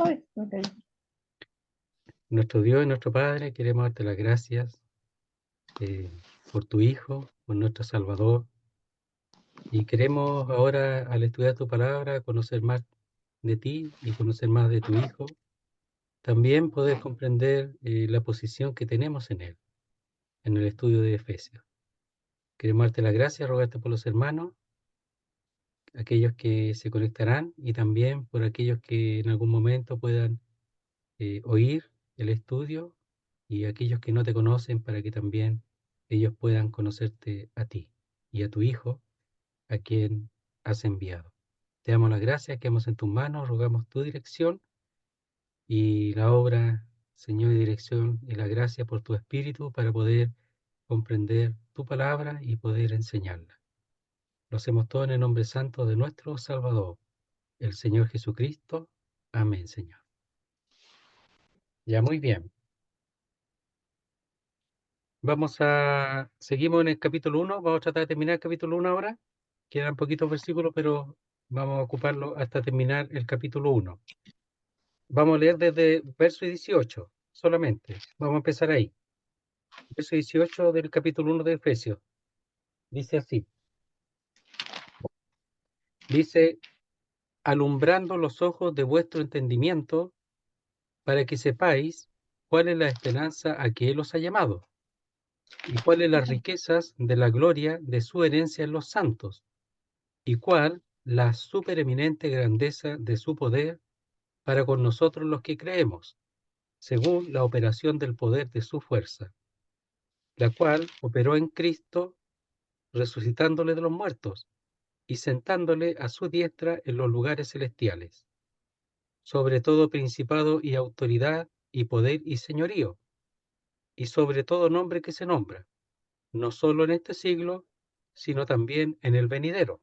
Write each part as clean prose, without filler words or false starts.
Ay, ok. Nuestro Dios y nuestro Padre, queremos darte las gracias por tu Hijo, por nuestro Salvador. Y queremos ahora, al estudiar tu palabra, conocer más de ti y conocer más de tu Hijo. También poder comprender la posición que tenemos en el estudio de Efesios. Queremos darte las gracias, rogarte por los hermanos, aquellos que se conectarán y también por aquellos que en algún momento puedan oír el estudio y aquellos que no te conocen para que también ellos puedan conocerte a ti y a tu Hijo, a quien has enviado. Te damos las gracias, quedamos en tus manos, rogamos tu dirección y la obra, Señor, y dirección y la gracia por tu Espíritu para poder comprender tu palabra y poder enseñarla. Lo hacemos todo en el nombre santo de nuestro Salvador, el Señor Jesucristo. Amén, Señor. Ya, muy bien. Seguimos en el capítulo 1, vamos a tratar de terminar el capítulo 1 ahora. Quedan poquitos versículos, pero vamos a ocuparlo hasta terminar el capítulo 1. Vamos a leer desde verso 18 solamente. Vamos a empezar ahí. Verso 18 del capítulo 1 de Efesios. Dice así. Dice, alumbrando los ojos de vuestro entendimiento, para que sepáis cuál es la esperanza a que Él os ha llamado, y cuáles las riquezas de la gloria de su herencia en los santos, y cuál la supereminente grandeza de su poder para con nosotros los que creemos, según la operación del poder de su fuerza, la cual operó en Cristo, resucitándole de los muertos y sentándole a su diestra en los lugares celestiales, sobre todo principado y autoridad y poder y señorío, y sobre todo nombre que se nombra, no solo en este siglo, sino también en el venidero,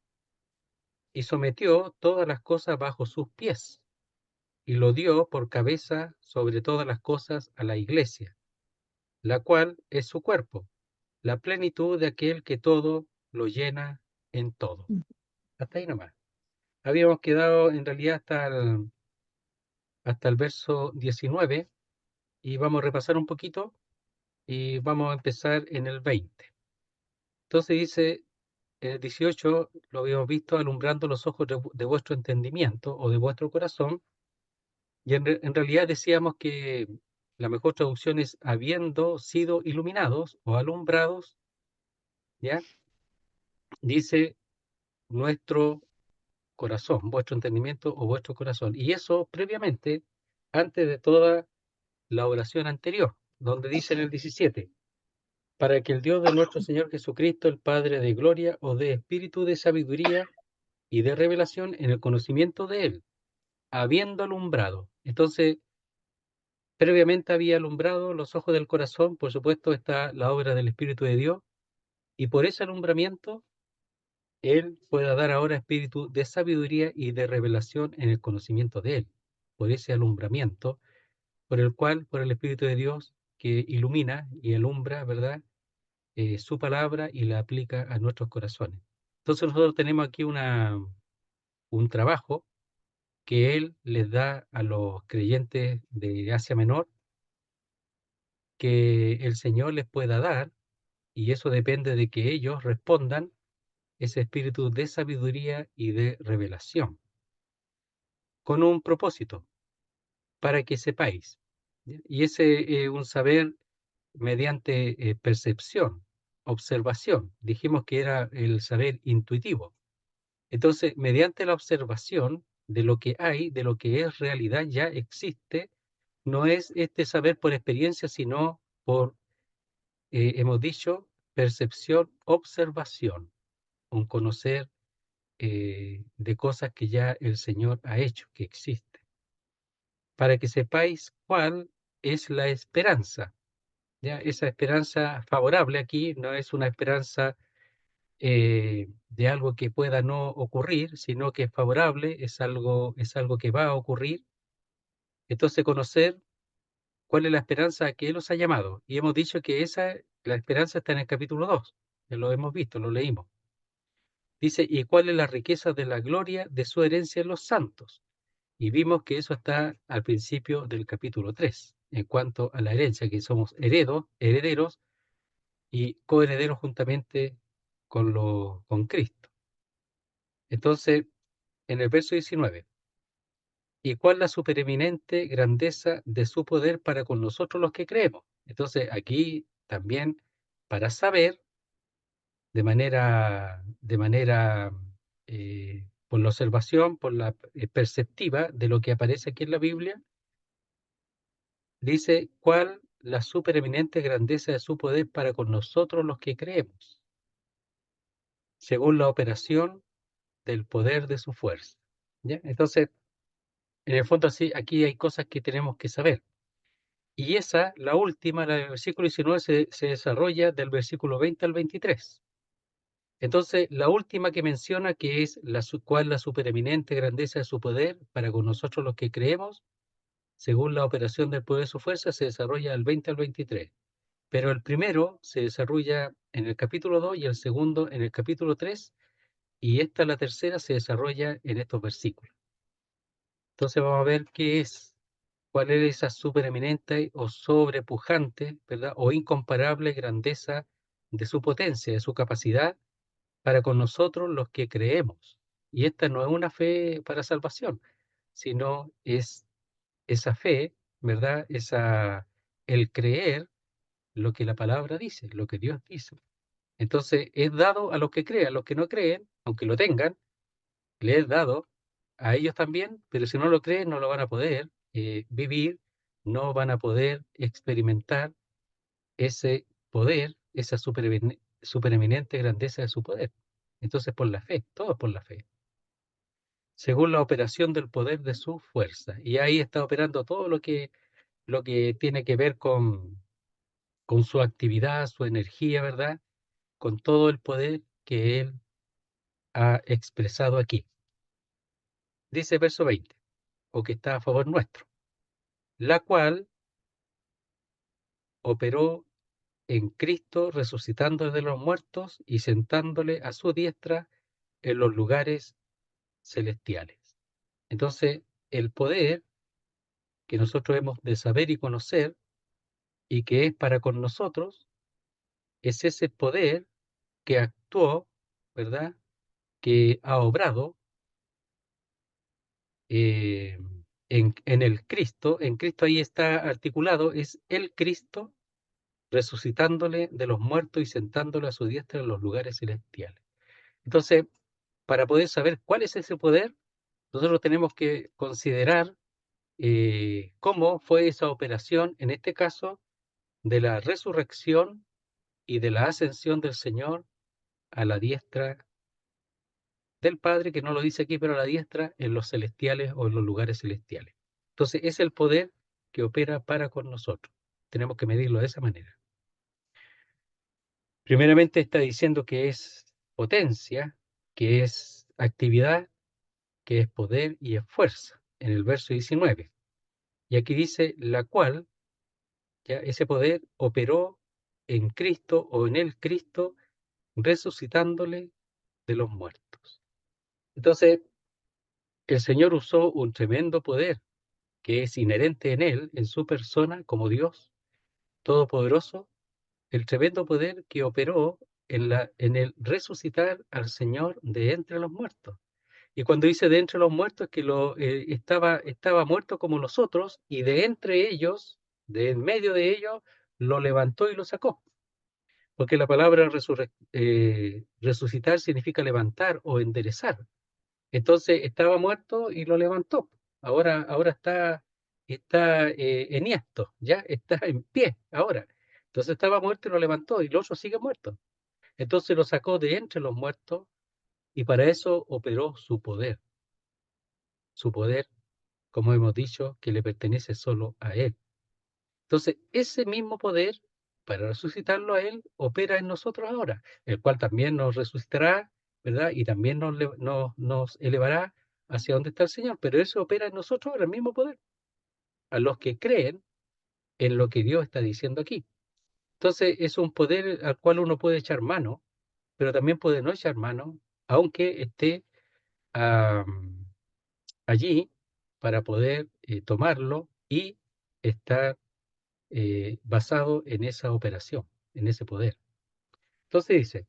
y sometió todas las cosas bajo sus pies, y lo dio por cabeza sobre todas las cosas a la Iglesia, la cual es su cuerpo, la plenitud de aquel que todo lo llena en todo. Hasta ahí nomás. Habíamos quedado en realidad hasta el verso 19 y vamos a repasar un poquito y vamos a empezar en el 20. Entonces dice, en el 18 lo habíamos visto, alumbrando los ojos de vuestro entendimiento o de vuestro corazón. Y en realidad decíamos que la mejor traducción es habiendo sido iluminados o alumbrados, ¿ya? Dice nuestro corazón, vuestro entendimiento o vuestro corazón. Y eso previamente, antes de toda la oración anterior, donde dice en el 17, para que el Dios de nuestro Señor Jesucristo, el Padre de gloria, os dé espíritu de sabiduría y de revelación en el conocimiento de Él, habiendo alumbrado. Entonces, previamente había alumbrado los ojos del corazón, por supuesto está la obra del Espíritu de Dios, y por ese alumbramiento Él pueda dar ahora espíritu de sabiduría y de revelación en el conocimiento de Él, por ese alumbramiento, por el cual, por el Espíritu de Dios, que ilumina y alumbra, ¿verdad? Su palabra y la aplica a nuestros corazones. Entonces nosotros tenemos aquí un trabajo que Él les da a los creyentes de Asia Menor, que el Señor les pueda dar, y eso depende de que ellos respondan ese espíritu de sabiduría y de revelación, con un propósito, para que sepáis. Y ese es un saber mediante percepción, observación. Dijimos que era el saber intuitivo. Entonces, mediante la observación de lo que hay, de lo que es realidad, ya existe, no es este saber por experiencia, sino por, hemos dicho, percepción, observación, un conocer de cosas que ya el Señor ha hecho, que existe, para que sepáis cuál es la esperanza. ¿Ya? Esa esperanza favorable aquí no es una esperanza de algo que pueda no ocurrir, sino que es favorable, es algo que va a ocurrir. Entonces, conocer cuál es la esperanza a que Él os ha llamado. Y hemos dicho que la esperanza está en el capítulo 2. Ya lo hemos visto, lo leímos. Dice, ¿y cuál es la riqueza de la gloria de su herencia en los santos? Y vimos que eso está al principio del capítulo 3, en cuanto a la herencia, que somos herederos y coherederos juntamente con Cristo. Entonces, en el verso 19, ¿y cuál la supereminente grandeza de su poder para con nosotros los que creemos? Entonces, aquí también, para saber por la observación, por la perceptiva de lo que aparece aquí en la Biblia, dice, ¿cuál la supereminente grandeza de su poder para con nosotros los que creemos? Según la operación del poder de su fuerza. ¿Ya? Entonces, en el fondo, sí, aquí hay cosas que tenemos que saber. Y esa, la última, la del versículo 19, se desarrolla del versículo 20 al 23. Entonces, la última que menciona, que es cuál la supereminente grandeza de su poder para con nosotros los que creemos, según la operación del poder de su fuerza, se desarrolla del 20 al 23. Pero el primero se desarrolla en el capítulo 2 y el segundo en el capítulo 3, y esta, la tercera, se desarrolla en estos versículos. Entonces vamos a ver cuál es esa supereminente o sobrepujante, ¿verdad? O incomparable grandeza de su potencia, de su capacidad para con nosotros los que creemos. Y esta no es una fe para salvación, sino es esa fe, ¿verdad? El creer lo que la palabra dice, lo que Dios dice. Entonces es dado a los que creen, a los que no creen, aunque lo tengan, le es dado a ellos también, pero si no lo creen no lo van a poder vivir, no van a poder experimentar ese poder, esa supereminente grandeza de su poder. Entonces por la fe, todo es por la fe, según la operación del poder de su fuerza. Y ahí está operando todo lo que tiene que ver con su actividad, su energía, ¿verdad? Con todo el poder que él ha expresado aquí. Dice verso 20, o que está a favor nuestro, la cual operó en Cristo resucitando de los muertos y sentándole a su diestra en los lugares celestiales. Entonces, el poder que nosotros hemos de saber y conocer y que es para con nosotros, es ese poder que actuó, ¿verdad? Que ha obrado eh, en el Cristo. En Cristo ahí está articulado, es el Cristo resucitándole de los muertos y sentándole a su diestra en los lugares celestiales. Entonces, para poder saber cuál es ese poder, nosotros tenemos que considerar cómo fue esa operación, en este caso, de la resurrección y de la ascensión del Señor a la diestra del Padre, que no lo dice aquí, pero a la diestra en los celestiales o en los lugares celestiales. Entonces, es el poder que opera para con nosotros. Tenemos que medirlo de esa manera. Primeramente está diciendo que es potencia, que es actividad, que es poder y es fuerza, en el verso 19. Y aquí dice, la cual, ya ese poder operó en Cristo o en el Cristo, resucitándole de los muertos. Entonces, el Señor usó un tremendo poder que es inherente en él, en su persona, como Dios Todopoderoso, el tremendo poder que operó en el resucitar al Señor de entre los muertos. Y cuando dice de entre los muertos, es que estaba muerto como nosotros, y de entre ellos, de en medio de ellos, lo levantó y lo sacó. Porque la palabra resucitar significa levantar o enderezar. Entonces estaba muerto y lo levantó. Ahora está enhiesto, ya está en pie ahora. Entonces estaba muerto y lo levantó, y el otro sigue muerto. Entonces lo sacó de entre los muertos, y para eso operó su poder, como hemos dicho, que le pertenece solo a él. Entonces ese mismo poder, para resucitarlo a él, opera en nosotros ahora, el cual también nos resucitará, ¿verdad? Y también nos elevará hacia donde está el Señor, pero eso opera en nosotros ahora, el mismo poder, a los que creen en lo que Dios está diciendo aquí. Entonces es un poder al cual uno puede echar mano, pero también puede no echar mano, aunque esté allí para poder tomarlo y estar basado en esa operación, en ese poder. Entonces dice,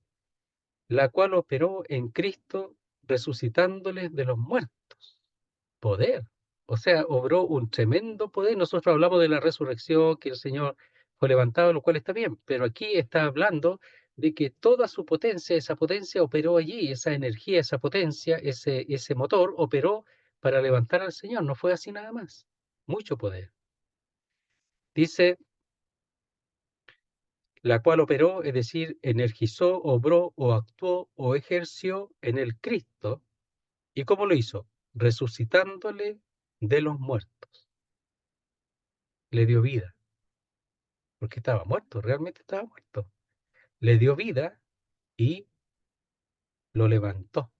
la cual operó en Cristo resucitándoles de los muertos. Poder. O sea, obró un tremendo poder. Nosotros hablamos de la resurrección, que el Señor fue levantado, lo cual está bien, pero aquí está hablando de que toda su potencia, esa potencia operó allí, esa energía, esa potencia, ese motor operó para levantar al Señor. No fue así nada más. Mucho poder. Dice, la cual operó, es decir, energizó, obró o actuó o ejerció en el Cristo. ¿Y cómo lo hizo? Resucitándole de los muertos. Le dio vida, porque estaba muerto, realmente estaba muerto. Le dio vida y lo levantó.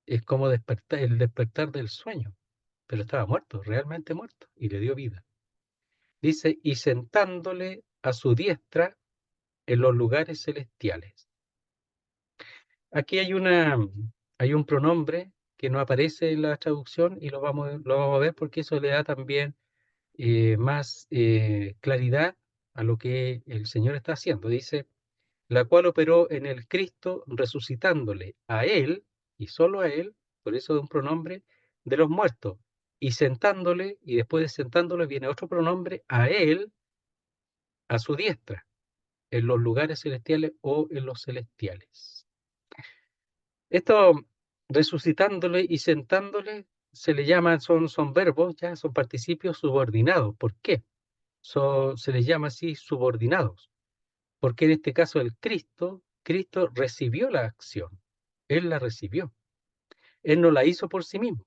Es como despertar, el despertar del sueño, pero estaba muerto, realmente muerto, y le dio vida. Dice, y sentándole a su diestra en los lugares celestiales. Aquí hay un pronombre que no aparece en la traducción y lo vamos a ver porque eso le da también más claridad a lo que el Señor está haciendo. Dice, la cual operó en el Cristo resucitándole a Él, y solo a Él, por eso de un pronombre, de los muertos, y sentándole, y después de sentándole viene otro pronombre, a Él, a su diestra, en los lugares celestiales o en los celestiales. Esto, resucitándole y sentándole, se le llaman, son verbos, ya son participios subordinados. ¿Por qué? Se les llama así subordinados, porque en este caso el Cristo recibió la acción, Él la recibió, Él no la hizo por sí mismo,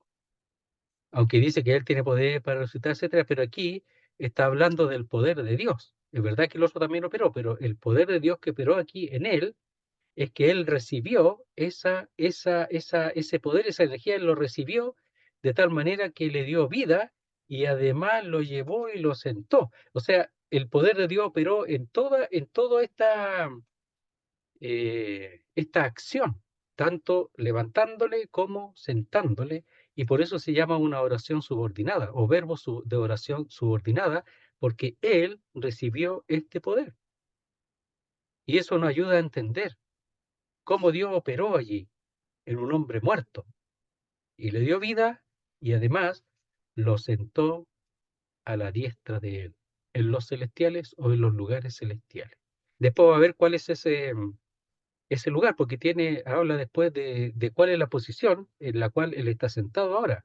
aunque dice que Él tiene poder para resucitar, etcétera, pero aquí está hablando del poder de Dios. Es verdad que el otro también operó, pero el poder de Dios que operó aquí en Él es que Él recibió ese poder, esa energía, Él lo recibió de tal manera que le dio vida y además lo llevó y lo sentó. O sea, el poder de Dios operó en toda esta acción, tanto levantándole como sentándole, y por eso se llama una oración subordinada o verbo de oración subordinada, porque Él recibió este poder. Y eso nos ayuda a entender cómo Dios operó allí en un hombre muerto y le dio vida y además lo sentó a la diestra de Él, en los celestiales o en los lugares celestiales. Después va a ver cuál es ese lugar, porque habla después de cuál es la posición en la cual Él está sentado ahora.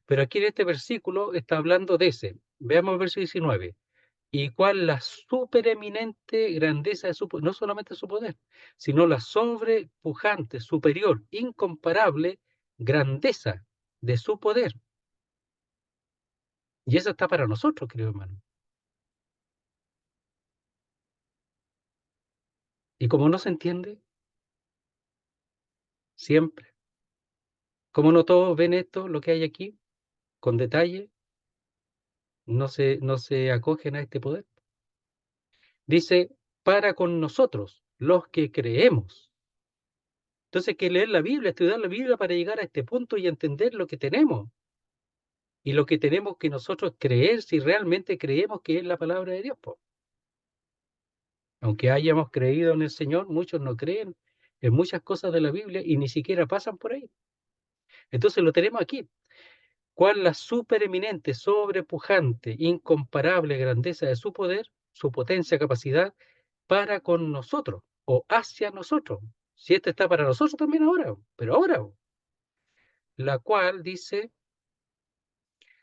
Pero aquí en este versículo está hablando de ese. Veamos el verso 19. Y cuál la supereminente grandeza de no solamente su poder, sino la sobrepujante, superior, incomparable grandeza de su poder. Y eso está para nosotros, querido hermano. Y como no se entiende, siempre, como no todos ven esto, lo que hay aquí, con detalle, no se acogen a este poder. Dice, para con nosotros, los que creemos. Entonces hay que leer la Biblia, estudiar la Biblia para llegar a este punto y entender lo que tenemos. Y lo que tenemos que nosotros creer, si realmente creemos que es la palabra de Dios. Po. Aunque hayamos creído en el Señor, muchos no creen en muchas cosas de la Biblia y ni siquiera pasan por ahí. Entonces lo tenemos aquí. ¿Cuál la supereminente, sobrepujante, incomparable grandeza de su poder, su potencia, capacidad, para con nosotros o hacia nosotros? Si este está para nosotros también ahora, pero ahora, la cual dice,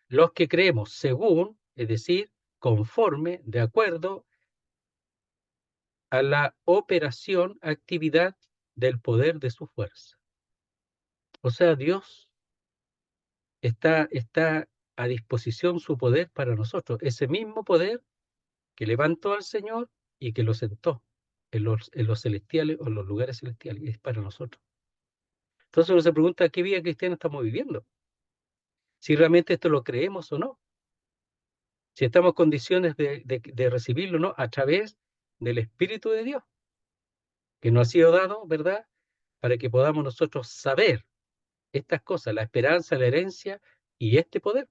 los que creemos según, es decir, conforme, de acuerdo a la operación, actividad del poder de su fuerza. O sea, Dios está a disposición su poder para nosotros, ese mismo poder que levantó al Señor y que lo sentó en los celestiales o en los lugares celestiales, es para nosotros. Entonces uno se pregunta qué vida cristiana estamos viviendo, si realmente esto lo creemos o no, si estamos en condiciones de recibirlo o no a través del Espíritu de Dios, que nos ha sido dado, ¿verdad? Para que podamos nosotros saber estas cosas, la esperanza, la herencia y este poder.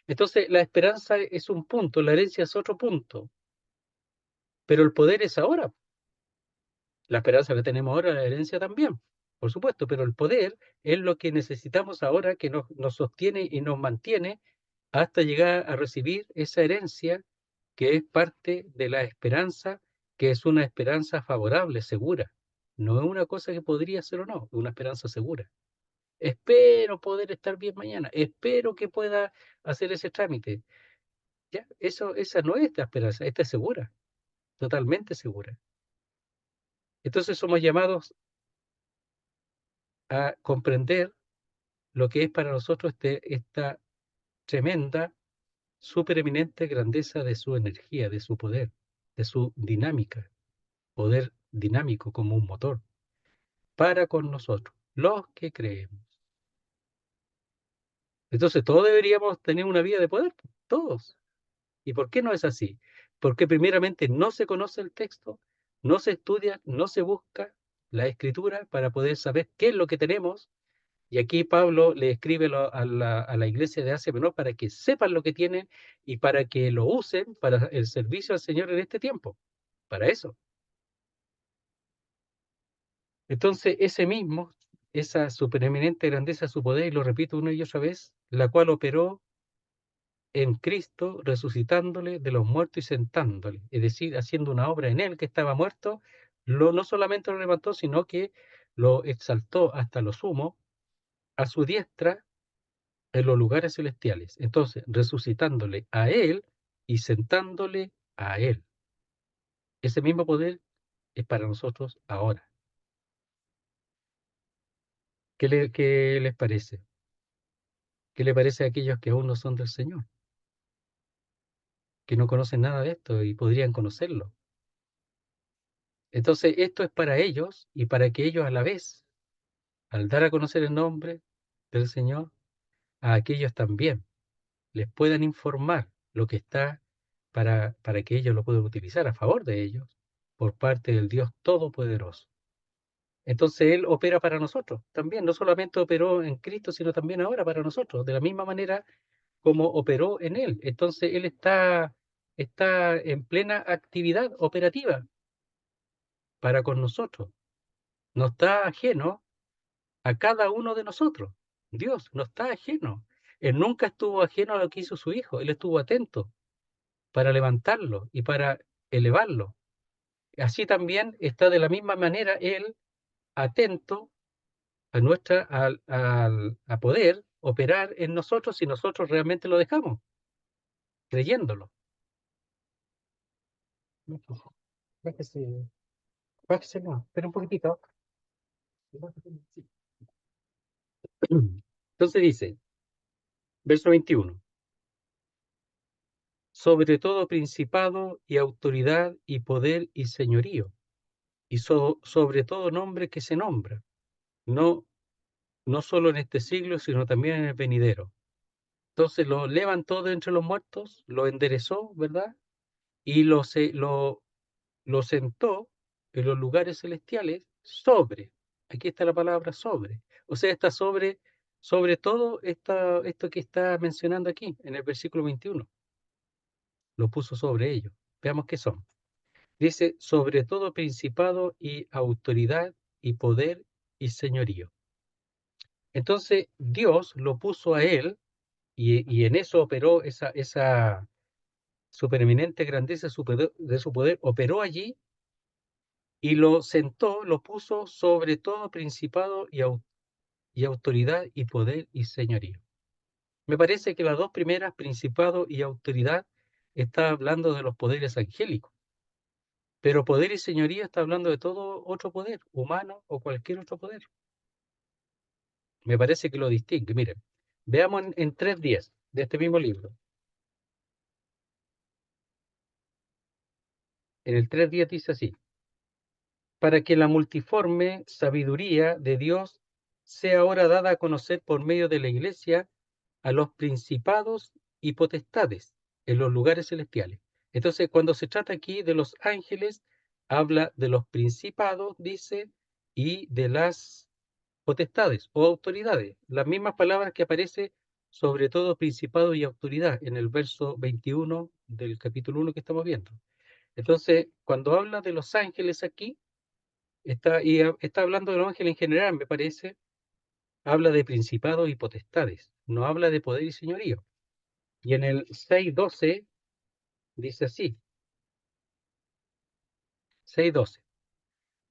Entonces, la esperanza es un punto, la herencia es otro punto, pero el poder es ahora. La esperanza que tenemos ahora, la herencia también, por supuesto, pero el poder es lo que necesitamos ahora, que nos sostiene y nos mantiene hasta llegar a recibir esa herencia que es parte de la esperanza, que es una esperanza favorable, segura. No es una cosa que podría ser o no, es una esperanza segura. Espero poder estar bien mañana, espero que pueda hacer ese trámite. Ya, esa no es la esperanza, esta es segura, totalmente segura. Entonces somos llamados a comprender lo que es para nosotros esta tremenda, supereminente grandeza de su energía, de su poder, de su dinámica, poder dinámico como un motor, para con nosotros, los que creemos. Entonces todos deberíamos tener una vida de poder, todos. ¿Y por qué no es así? Porque primeramente no se conoce el texto, no se estudia, no se busca la escritura para poder saber qué es lo que tenemos. Y aquí Pablo le escribe a la iglesia de Asia Menor para que sepan lo que tienen y para que lo usen para el servicio al Señor en este tiempo. Para eso. Entonces, ese mismo, esa supereminente grandeza, su poder, y lo repito una y otra vez, la cual operó en Cristo, resucitándole de los muertos y sentándole, es decir, haciendo una obra en él que estaba muerto, no solamente lo levantó, sino que lo exaltó hasta lo sumo, a su diestra en los lugares celestiales. Entonces, resucitándole a él y sentándole a él. Ese mismo poder es para nosotros ahora. ¿Qué les parece? ¿Qué le parece a aquellos que aún no son del Señor? Que no conocen nada de esto y podrían conocerlo. Entonces, esto es para ellos y para que ellos a la vez, al dar a conocer el nombre del Señor, a aquellos también les puedan informar lo que está para que ellos lo puedan utilizar a favor de ellos por parte del Dios Todopoderoso. Entonces Él opera para nosotros también, no solamente operó en Cristo, sino también ahora para nosotros, de la misma manera como operó en Él. Entonces Él está en plena actividad operativa para con nosotros. No está ajeno a cada uno de nosotros. Dios no está ajeno. Él nunca estuvo ajeno a lo que hizo su Hijo. Él estuvo atento para levantarlo y para elevarlo. Así también está de la misma manera Él atento a poder operar en nosotros si nosotros realmente lo dejamos, creyéndolo. Bájese, bájese, no, espera un poquitito. Entonces dice, verso 21, sobre todo principado y autoridad y poder y señorío, y sobre todo nombre que se nombra, no, no solo en este siglo, sino también en el venidero. Entonces lo levantó de entre los muertos, lo enderezó, ¿verdad? Y lo sentó en los lugares celestiales sobre. Aquí está la palabra sobre. O sea, está sobre todo esto que está mencionando aquí en el versículo 21. Lo puso sobre ellos. Veamos qué son. Dice, sobre todo principado y autoridad y poder y señorío. Entonces Dios lo puso a él y en eso operó esa supereminente grandeza de su poder, operó allí y lo sentó, lo puso sobre todo principado y autoridad y poder y señorío. Me parece que las dos primeras, principado y autoridad, está hablando de los poderes angélicos, pero poder y señoría está hablando de todo otro poder, humano o cualquier otro poder. Me parece que lo distingue. Miren, veamos en 3:10 de este mismo libro. En el 3:10 dice así, para que la multiforme sabiduría de Dios sea ahora dada a conocer por medio de la Iglesia a los principados y potestades en los lugares celestiales. Entonces, cuando se trata aquí de los ángeles, habla de los principados, dice, y de las potestades o autoridades, las mismas palabras que aparece sobre todo principado y autoridad, en el verso 21 del capítulo 1 que estamos viendo. Entonces, cuando habla de los ángeles aquí, está hablando de los ángeles en general, me parece, habla de principados y potestades, no habla de poder y señorío. Y en el 6:12 dice así, 6:12,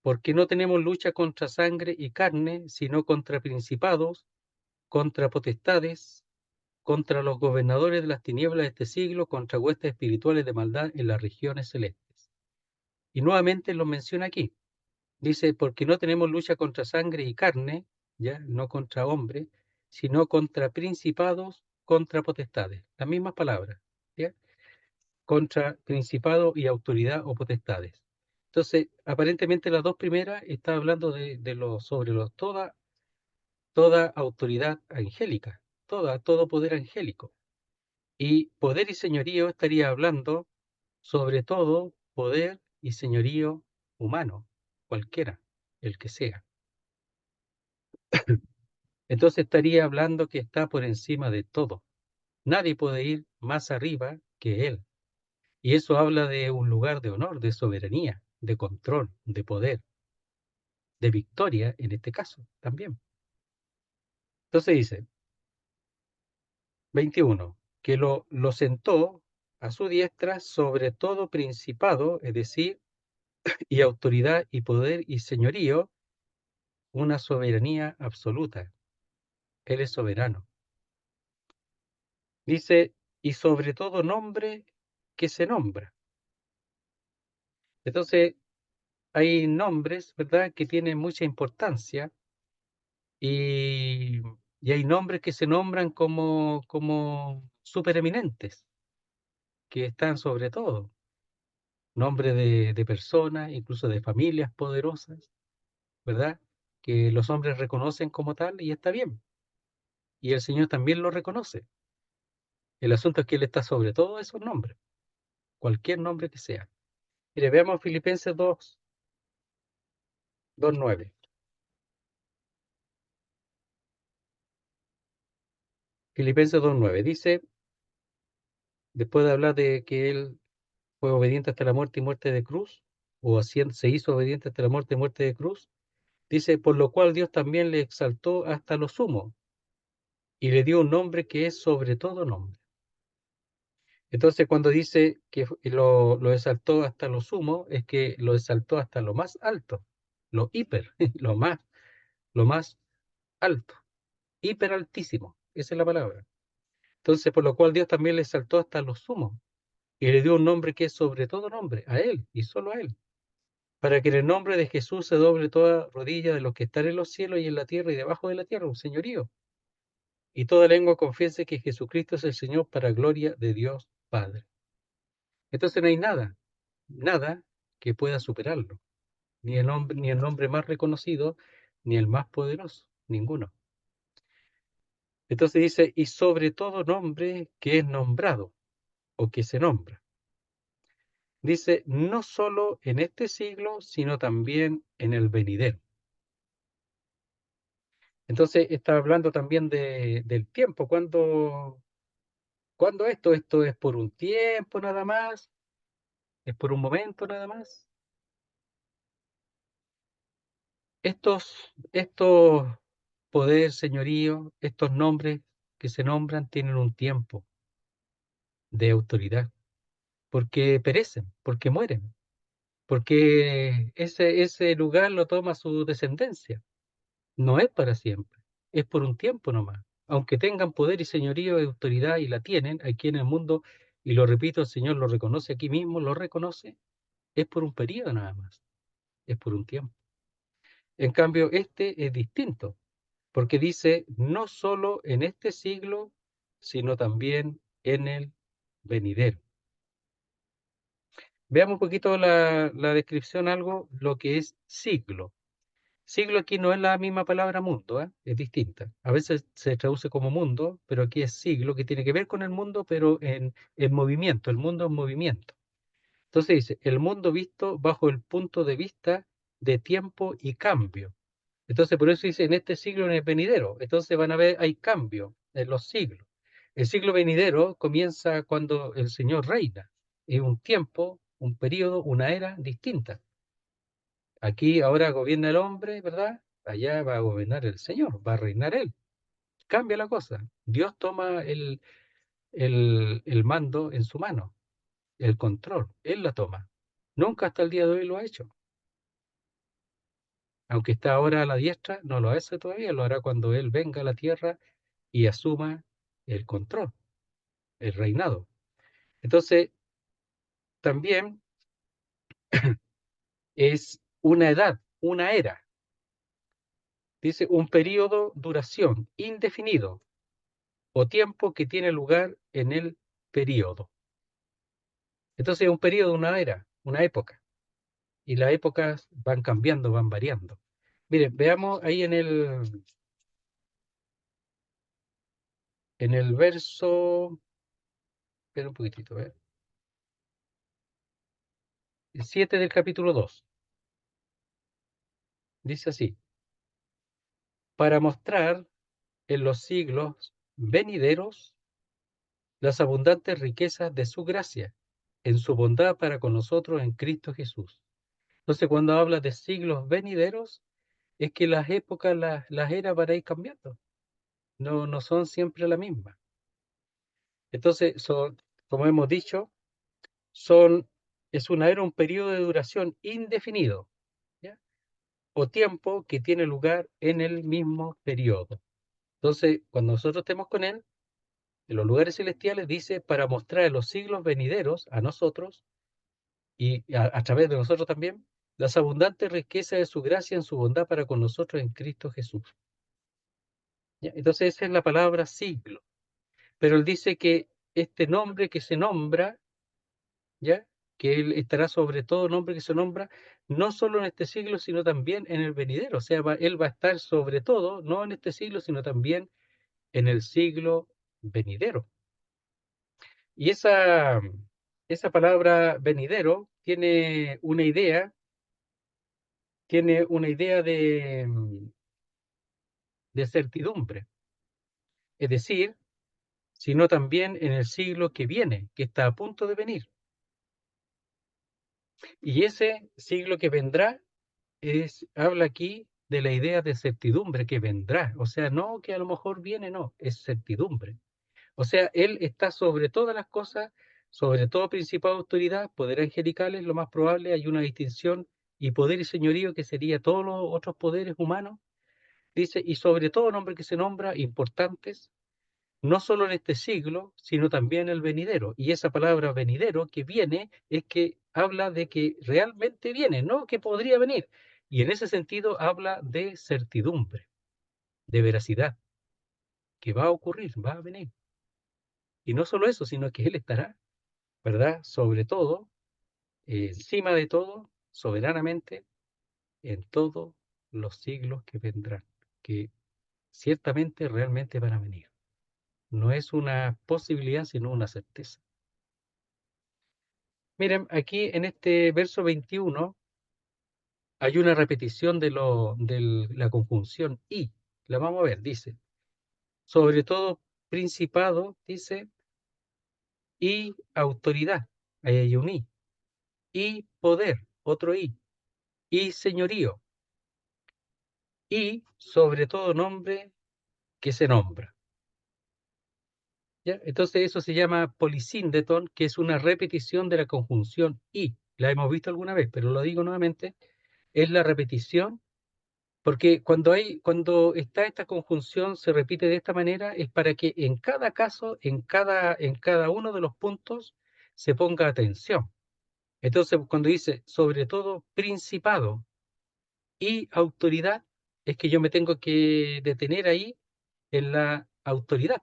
porque no tenemos lucha contra sangre y carne, sino contra principados, contra potestades, contra los gobernadores de las tinieblas de este siglo, contra huestes espirituales de maldad en las regiones celestes. Y nuevamente lo menciona aquí. Dice, porque no tenemos lucha contra sangre y carne, ya, no contra hombres, sino contra principados, contra potestades. Las mismas palabras, ¿ya? Contra principado y autoridad o potestades. Entonces, aparentemente las dos primeras está hablando toda autoridad angélica, todo poder angélico. Y poder y señorío estaría hablando sobre todo poder y señorío humano, cualquiera, el que sea. Entonces estaría hablando que está por encima de todo. Nadie puede ir más arriba que él. Y eso habla de un lugar de honor, de soberanía, de control, de poder, de victoria en este caso también. Entonces dice, 21, que lo sentó a su diestra sobre todo principado, es decir, y autoridad y poder y señorío, una soberanía absoluta. Él es soberano. Dice, y sobre todo nombre que se nombra. Entonces, hay nombres, ¿verdad?, que tienen mucha importancia y, y hay nombres que se nombran como supereminentes, que están sobre todo. Nombres de personas, incluso de familias poderosas, ¿verdad?, que los hombres reconocen como tal y está bien. Y el Señor también lo reconoce. El asunto es que Él está sobre todos esos nombres, cualquier nombre que sea. Mire, veamos Filipenses 2:9. Filipenses 2:9 dice, después de hablar de que Él fue obediente hasta la muerte y muerte de cruz, o se hizo obediente hasta la muerte y muerte de cruz, dice, por lo cual Dios también le exaltó hasta lo sumo y le dio un nombre que es sobre todo nombre. Entonces, cuando dice que lo exaltó hasta lo sumo, es que lo exaltó hasta lo más alto, lo hiper, lo más alto, hiper altísimo, esa es la palabra. Entonces, por lo cual Dios también le exaltó hasta lo sumo y le dio un nombre que es sobre todo nombre, a Él y solo a Él, para que en el nombre de Jesús se doble toda rodilla de los que están en los cielos y en la tierra y debajo de la tierra, un señorío, y toda lengua confiese que Jesucristo es el Señor para gloria de Dios Padre. Entonces no hay nada que pueda superarlo, ni el nombre más reconocido, ni el más poderoso, ninguno. Entonces dice, y sobre todo nombre que es nombrado o que se nombra. Dice, no solo en este siglo, sino también en el venidero. Entonces está hablando también del tiempo. ¿Cuándo esto es por un tiempo nada más? ¿Es por un momento nada más? Estos poder, señorío, estos nombres que se nombran tienen un tiempo de autoridad, porque perecen, porque mueren, porque ese lugar lo toma su descendencia. No es para siempre, es por un tiempo nomás. Aunque tengan poder y señorío y autoridad y la tienen aquí en el mundo, y lo repito, el Señor lo reconoce aquí mismo, lo reconoce, es por un periodo nada más, es por un tiempo. En cambio, este es distinto, porque dice no solo en este siglo, sino también en el venidero. Veamos un poquito la descripción, algo, lo que es siglo. Siglo aquí no es la misma palabra mundo, ¿eh? Es distinta. A veces se traduce como mundo, pero aquí es siglo, que tiene que ver con el mundo, pero en movimiento, el mundo en movimiento. Entonces dice, el mundo visto bajo el punto de vista de tiempo y cambio. Entonces por eso dice, en este siglo, en el venidero. Entonces van a ver, hay cambio en los siglos. El siglo venidero comienza cuando el Señor reina. Es un tiempo, un periodo, una era distinta. Aquí ahora gobierna el hombre, ¿verdad? Allá va a gobernar el Señor, va a reinar Él. Cambia la cosa. Dios toma el mando en su mano, el control. Él la toma. Nunca hasta el día de hoy lo ha hecho. Aunque está ahora a la diestra, no lo hace todavía. Lo hará cuando Él venga a la tierra y asuma el control, el reinado. Entonces, también es una edad, una era. Dice un periodo, duración, indefinido o tiempo que tiene lugar en el periodo. Entonces es un periodo, una era, una época. Y las épocas van cambiando, van variando. Miren, veamos ahí en el verso, espera un poquitito, a ver, el 7 del capítulo 2. Dice así, para mostrar en los siglos venideros las abundantes riquezas de su gracia, en su bondad para con nosotros en Cristo Jesús. Entonces, cuando habla de siglos venideros, es que las épocas, las eras van a ir cambiando. No, no son siempre la misma. Entonces, son, como hemos dicho, es una era, un periodo de duración indefinido, ¿ya? O tiempo que tiene lugar en el mismo periodo. Entonces, cuando nosotros estemos con Él, en los lugares celestiales, dice, para mostrar en los siglos venideros a nosotros y a través de nosotros también, las abundantes riquezas de su gracia en su bondad para con nosotros en Cristo Jesús. ¿Ya? Entonces, esa es la palabra siglo. Pero él dice que este nombre que se nombra, ¿ya? Que él estará sobre todo nombre que se nombra, no solo en este siglo, sino también en el venidero. O sea, él va a estar sobre todo, no en este siglo, sino también en el siglo venidero. Y esa palabra venidero tiene una idea de certidumbre. Es decir, sino también en el siglo que viene, que está a punto de venir. Y ese siglo que vendrá habla aquí de la idea de certidumbre que vendrá. O sea, no que a lo mejor viene, no, es certidumbre. O sea, Él está sobre todas las cosas, sobre todo principado, autoridad, poder angelical es lo más probable, hay una distinción, y poder y señorío que sería todos los otros poderes humanos, dice, y sobre todo nombre que se nombra, importantes, no solo en este siglo, sino también el venidero. Y esa palabra venidero que viene es que habla de que realmente viene, no que podría venir. Y en ese sentido habla de certidumbre, de veracidad, que va a ocurrir, va a venir. Y no solo eso, sino que Él estará, ¿verdad? Sobre todo, encima de todo, soberanamente, en todos los siglos que vendrán, que ciertamente realmente van a venir. No es una posibilidad, sino una certeza. Miren, aquí en este verso 21 hay una repetición de la conjunción y. La vamos a ver, dice, sobre todo principado, dice, y autoridad, ahí hay un y poder, otro y señorío, y sobre todo nombre que se nombra. ¿Ya? Entonces eso se llama polisíndeton, que es una repetición de la conjunción y. La hemos visto alguna vez, pero lo digo nuevamente, es la repetición. Porque cuando está esta conjunción, se repite de esta manera, es para que en cada caso, en cada uno de los puntos, se ponga atención. Entonces, cuando dice, sobre todo, principado y autoridad, es que yo me tengo que detener ahí en la autoridad.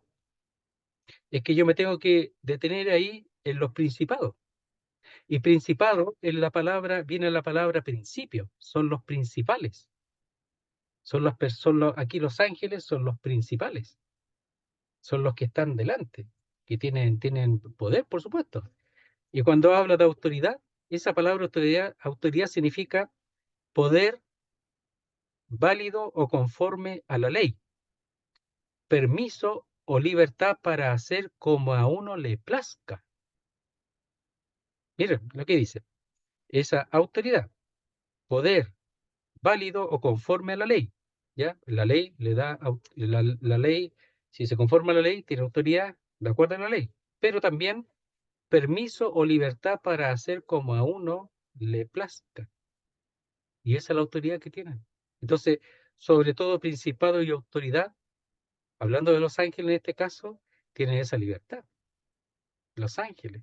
Es que yo me tengo que detener ahí en los principados. Y principado, viene la palabra principio, son los principales. Son las personas, aquí los ángeles son los principales, son los que están delante, que tienen poder, por supuesto. Y cuando habla de autoridad, esa palabra autoridad significa poder válido o conforme a la ley, permiso o libertad para hacer como a uno le plazca. Miren lo que dice. Esa autoridad, poder válido o conforme a la ley. ¿Ya? La ley le da, la ley, si se conforma a la ley, tiene autoridad de acuerdo a la ley. Pero también permiso o libertad para hacer como a uno le plazca. Y esa es la autoridad que tienen. Entonces, sobre todo principado y autoridad, hablando de los ángeles en este caso, tienen esa libertad. Los ángeles.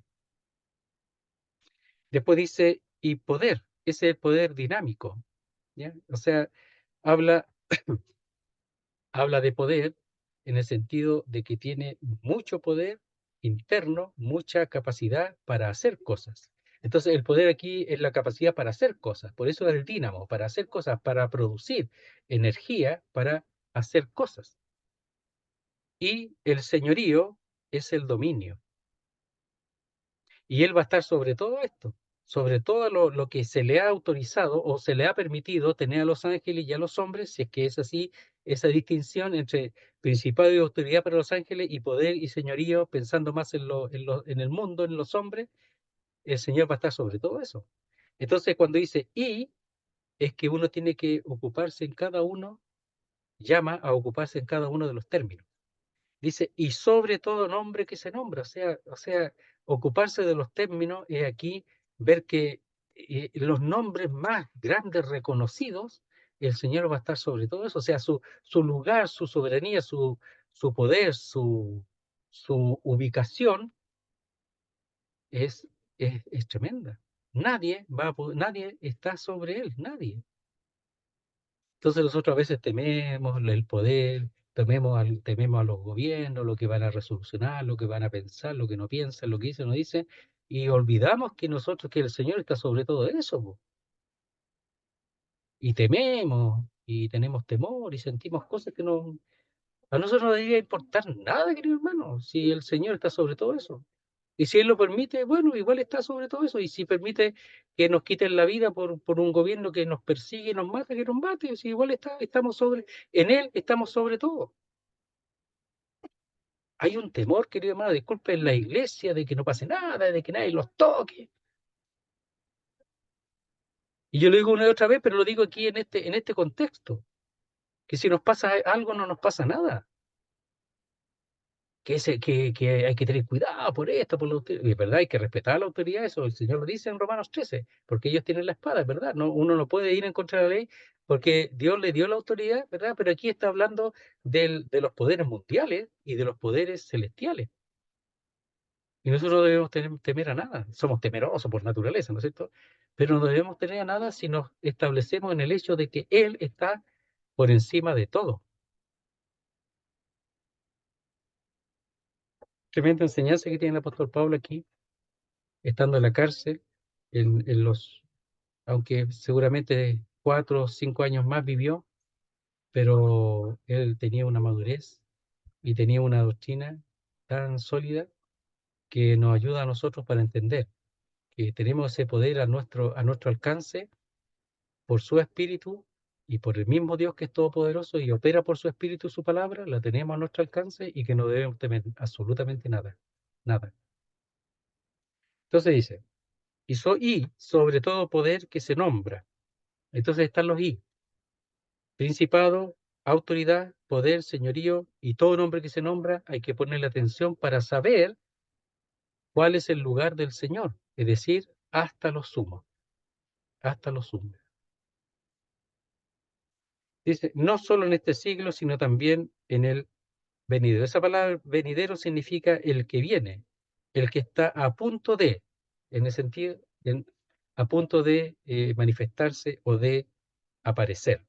Después dice, y poder, ese es el poder dinámico. ¿Ya? O sea, habla, habla de poder en el sentido de que tiene mucho poder interno, mucha capacidad para hacer cosas. Entonces, el poder aquí es la capacidad para hacer cosas. Por eso es el dínamo, para hacer cosas, para producir energía, para hacer cosas. Y el señorío es el dominio. Y él va a estar sobre todo esto, sobre todo lo que se le ha autorizado o se le ha permitido tener a los ángeles y a los hombres, si es que es así, esa distinción entre principado y autoridad para los ángeles y poder y señorío, pensando más en el mundo, en los hombres, el Señor va a estar sobre todo eso. Entonces, cuando dice y, es que uno tiene que ocuparse en cada uno, llama a ocuparse en cada uno de los términos. Dice, y sobre todo nombre que se nombra, o sea, ocuparse de los términos es aquí ver que los nombres más grandes reconocidos, el Señor va a estar sobre todo eso, o sea, su lugar, su soberanía, su poder, su ubicación es tremenda. Nadie está sobre él, nadie. Entonces nosotros a veces tememos el poder, tememos a los gobiernos, lo que van a resolucionar, lo que van a pensar, lo que no piensan, lo que dicen o no dicen, y olvidamos que el Señor está sobre todo eso, po. Y tememos, y tenemos temor, y sentimos cosas que no, a nosotros no debería importar nada, querido hermano, si el Señor está sobre todo eso. Y si Él lo permite, bueno, igual está sobre todo eso. Y si permite que nos quiten la vida por un gobierno que nos persigue y nos mata, que nos mate. Si igual estamos en Él estamos sobre todo. Hay un temor, querido hermano, disculpe, en la iglesia, de que no pase nada, de que nadie los toque. Y yo lo digo una y otra vez, pero lo digo aquí en este contexto, que si nos pasa algo, no nos pasa nada. Que hay que tener cuidado por esto, por la autoridad. Y es verdad, hay que respetar la autoridad, eso el Señor lo dice en Romanos 13, porque ellos tienen la espada, es verdad. No, uno no puede ir en contra de la ley porque Dios le dio la autoridad, ¿verdad? Pero aquí está hablando de los poderes mundiales y de los poderes celestiales. Y nosotros no debemos temer a nada. Somos temerosos por naturaleza, ¿no es cierto? Pero no debemos temer a nada si nos establecemos en el hecho de que Él está por encima de todo. Tremenda enseñanza que tiene el apóstol Pablo aquí, estando en la cárcel, aunque seguramente 4 o 5 años más vivió, pero él tenía una madurez y tenía una doctrina tan sólida que nos ayuda a nosotros para entender que tenemos ese poder a nuestro alcance por su espíritu y por el mismo Dios que es todopoderoso y opera por su espíritu y su palabra, la tenemos a nuestro alcance y que no debemos temer absolutamente nada, nada. Entonces dice, y sobre todo poder que se nombra. Entonces están los y. Principado, autoridad, poder, señorío y todo nombre que se nombra, hay que ponerle atención para saber cuál es el lugar del Señor, es decir, hasta lo sumo, hasta lo sumo. Dice, no solo en este siglo, sino también en el venidero. Esa palabra venidero significa el que viene, el que está a punto de, en el sentido, a punto de manifestarse o de aparecer.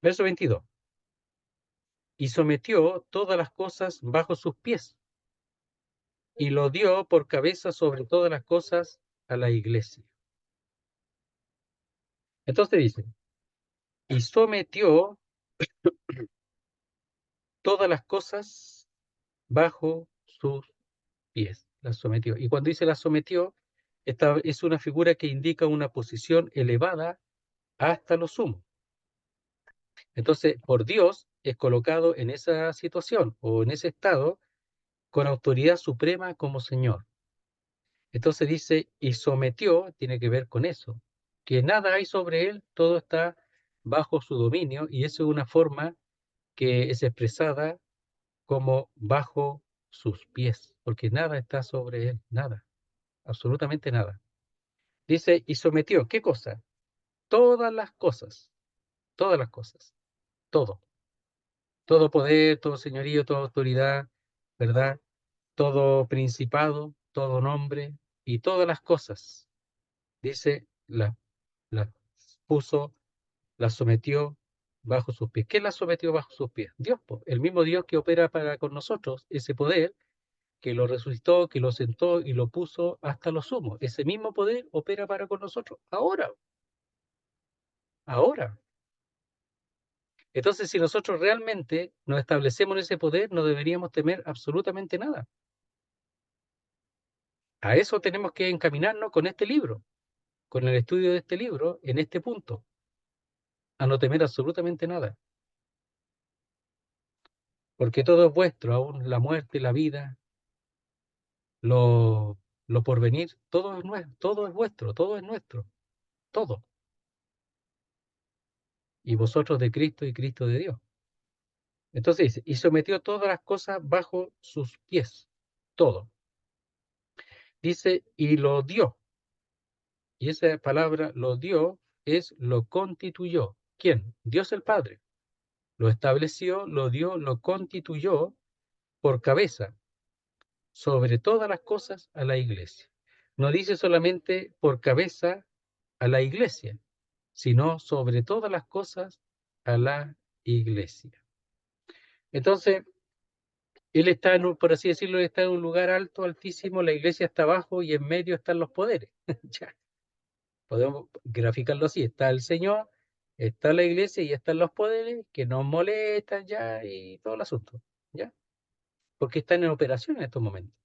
Verso 22. Y sometió todas las cosas bajo sus pies y lo dio por cabeza sobre todas las cosas a la iglesia. Entonces dice, y sometió todas las cosas bajo sus pies. Las sometió. Y cuando dice las sometió, esta es una figura que indica una posición elevada hasta lo sumo. Entonces, por Dios es colocado en esa situación o en ese estado con autoridad suprema como Señor. Entonces dice, y sometió, tiene que ver con eso, que nada hay sobre él, todo está bajo su dominio, y eso es una forma que es expresada como bajo sus pies, porque nada está sobre él, nada, absolutamente nada. Dice, y sometió, ¿qué cosa? Todas las cosas, todo, todo poder, todo señorío, toda autoridad, ¿verdad? Todo principado, todo nombre y todas las cosas. Dice, las puso, las sometió bajo sus pies. ¿Quién las sometió bajo sus pies? Dios, po, el mismo Dios que opera para con nosotros, ese poder que lo resucitó, que lo sentó y lo puso hasta lo sumo. Ese mismo poder opera para con nosotros ahora, ahora. Entonces, si nosotros realmente nos establecemos en ese poder, no deberíamos temer absolutamente nada. A eso tenemos que encaminarnos con este libro, con el estudio de este libro, en este punto, a no temer absolutamente nada. Porque todo es vuestro, aún la muerte, la vida, lo, lo porvenir, todo es nuestro, todo es vuestro, todo es nuestro, todo. Y vosotros de Cristo y Cristo de Dios. Entonces dice, y sometió todas las cosas bajo sus pies, todo. Dice, y lo dio. Y esa palabra, lo dio, es lo constituyó. ¿Quién? Dios el Padre. Lo estableció, lo dio, lo constituyó por cabeza sobre todas las cosas a la iglesia. No dice solamente por cabeza a la iglesia, sino sobre todas las cosas a la iglesia. Entonces, él está, por así decirlo, está en un lugar alto, altísimo, la iglesia está abajo y en medio están los poderes. Ya, podemos graficarlo así, está el Señor, está la iglesia y están los poderes que nos molestan ya y todo el asunto, ¿ya? Porque están en operación en estos momentos.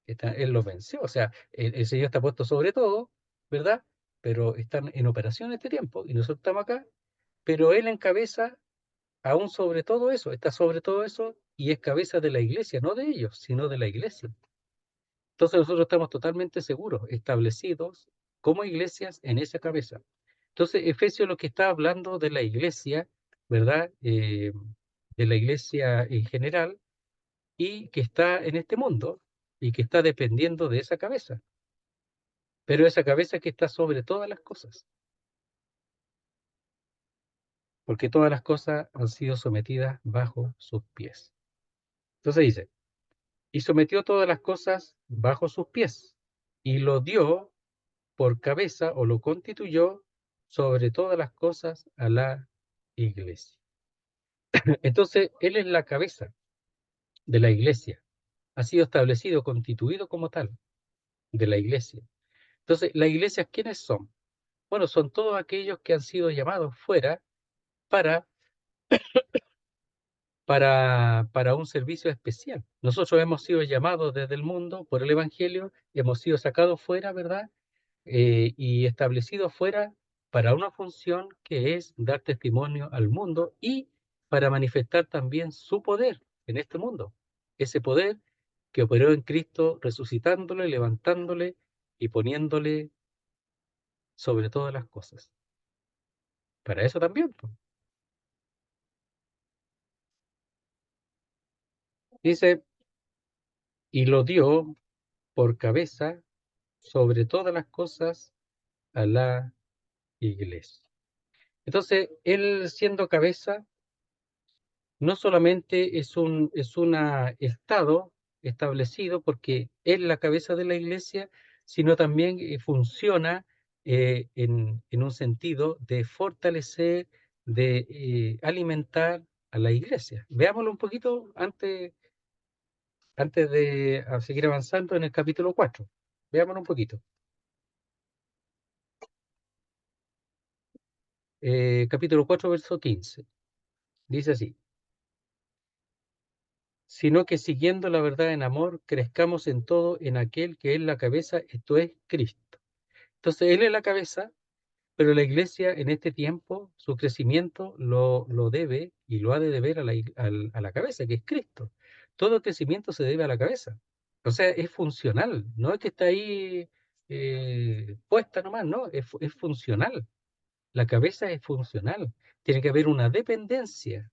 Él lo venció, o sea, el Señor está puesto sobre todo, ¿verdad? Pero están en operación este tiempo y nosotros estamos acá, pero Él encabeza aún sobre todo eso, está sobre todo eso y es cabeza de la iglesia, no de ellos, sino de la iglesia. Entonces nosotros estamos totalmente seguros, establecidos como iglesias en esa cabeza. Entonces Efesios lo que está hablando de la iglesia, ¿verdad? De la iglesia en general y que está en este mundo y que está dependiendo de esa cabeza. Pero esa cabeza que está sobre todas las cosas, porque todas las cosas han sido sometidas bajo sus pies. Entonces dice, y sometió todas las cosas bajo sus pies, y lo dio por cabeza o lo constituyó sobre todas las cosas a la iglesia. Entonces, Él es la cabeza de la iglesia, ha sido establecido, constituido como tal de la iglesia. Entonces, ¿las iglesias quiénes son? Bueno, son todos aquellos que han sido llamados fuera para para un servicio especial. Nosotros hemos sido llamados desde el mundo por el Evangelio, hemos sido sacados fuera, ¿verdad? Y establecidos fuera para una función que es dar testimonio al mundo y para manifestar también su poder en este mundo. Ese poder que operó en Cristo, resucitándole, levantándole y poniéndole sobre todas las cosas. Para eso también, pues. Dice, y lo dio por cabeza sobre todas las cosas a la iglesia. Entonces, él siendo cabeza, no solamente es un estado establecido porque es la cabeza de la iglesia, sino también funciona en un sentido de fortalecer, de alimentar a la iglesia. Veámoslo un poquito antes de seguir avanzando en el capítulo 4. Veámoslo un poquito. Capítulo 4, verso 15. Dice así, sino que siguiendo la verdad en amor, crezcamos en todo en aquel que es la cabeza, esto es Cristo. Entonces, Él es la cabeza Pero la iglesia en este tiempo, su crecimiento lo debe y lo ha de deber a la cabeza, que es Cristo. Todo crecimiento se debe a la cabeza. O sea, es funcional, no es que está ahí puesta nomás, no, es funcional. La cabeza es funcional. Tiene que haber una dependencia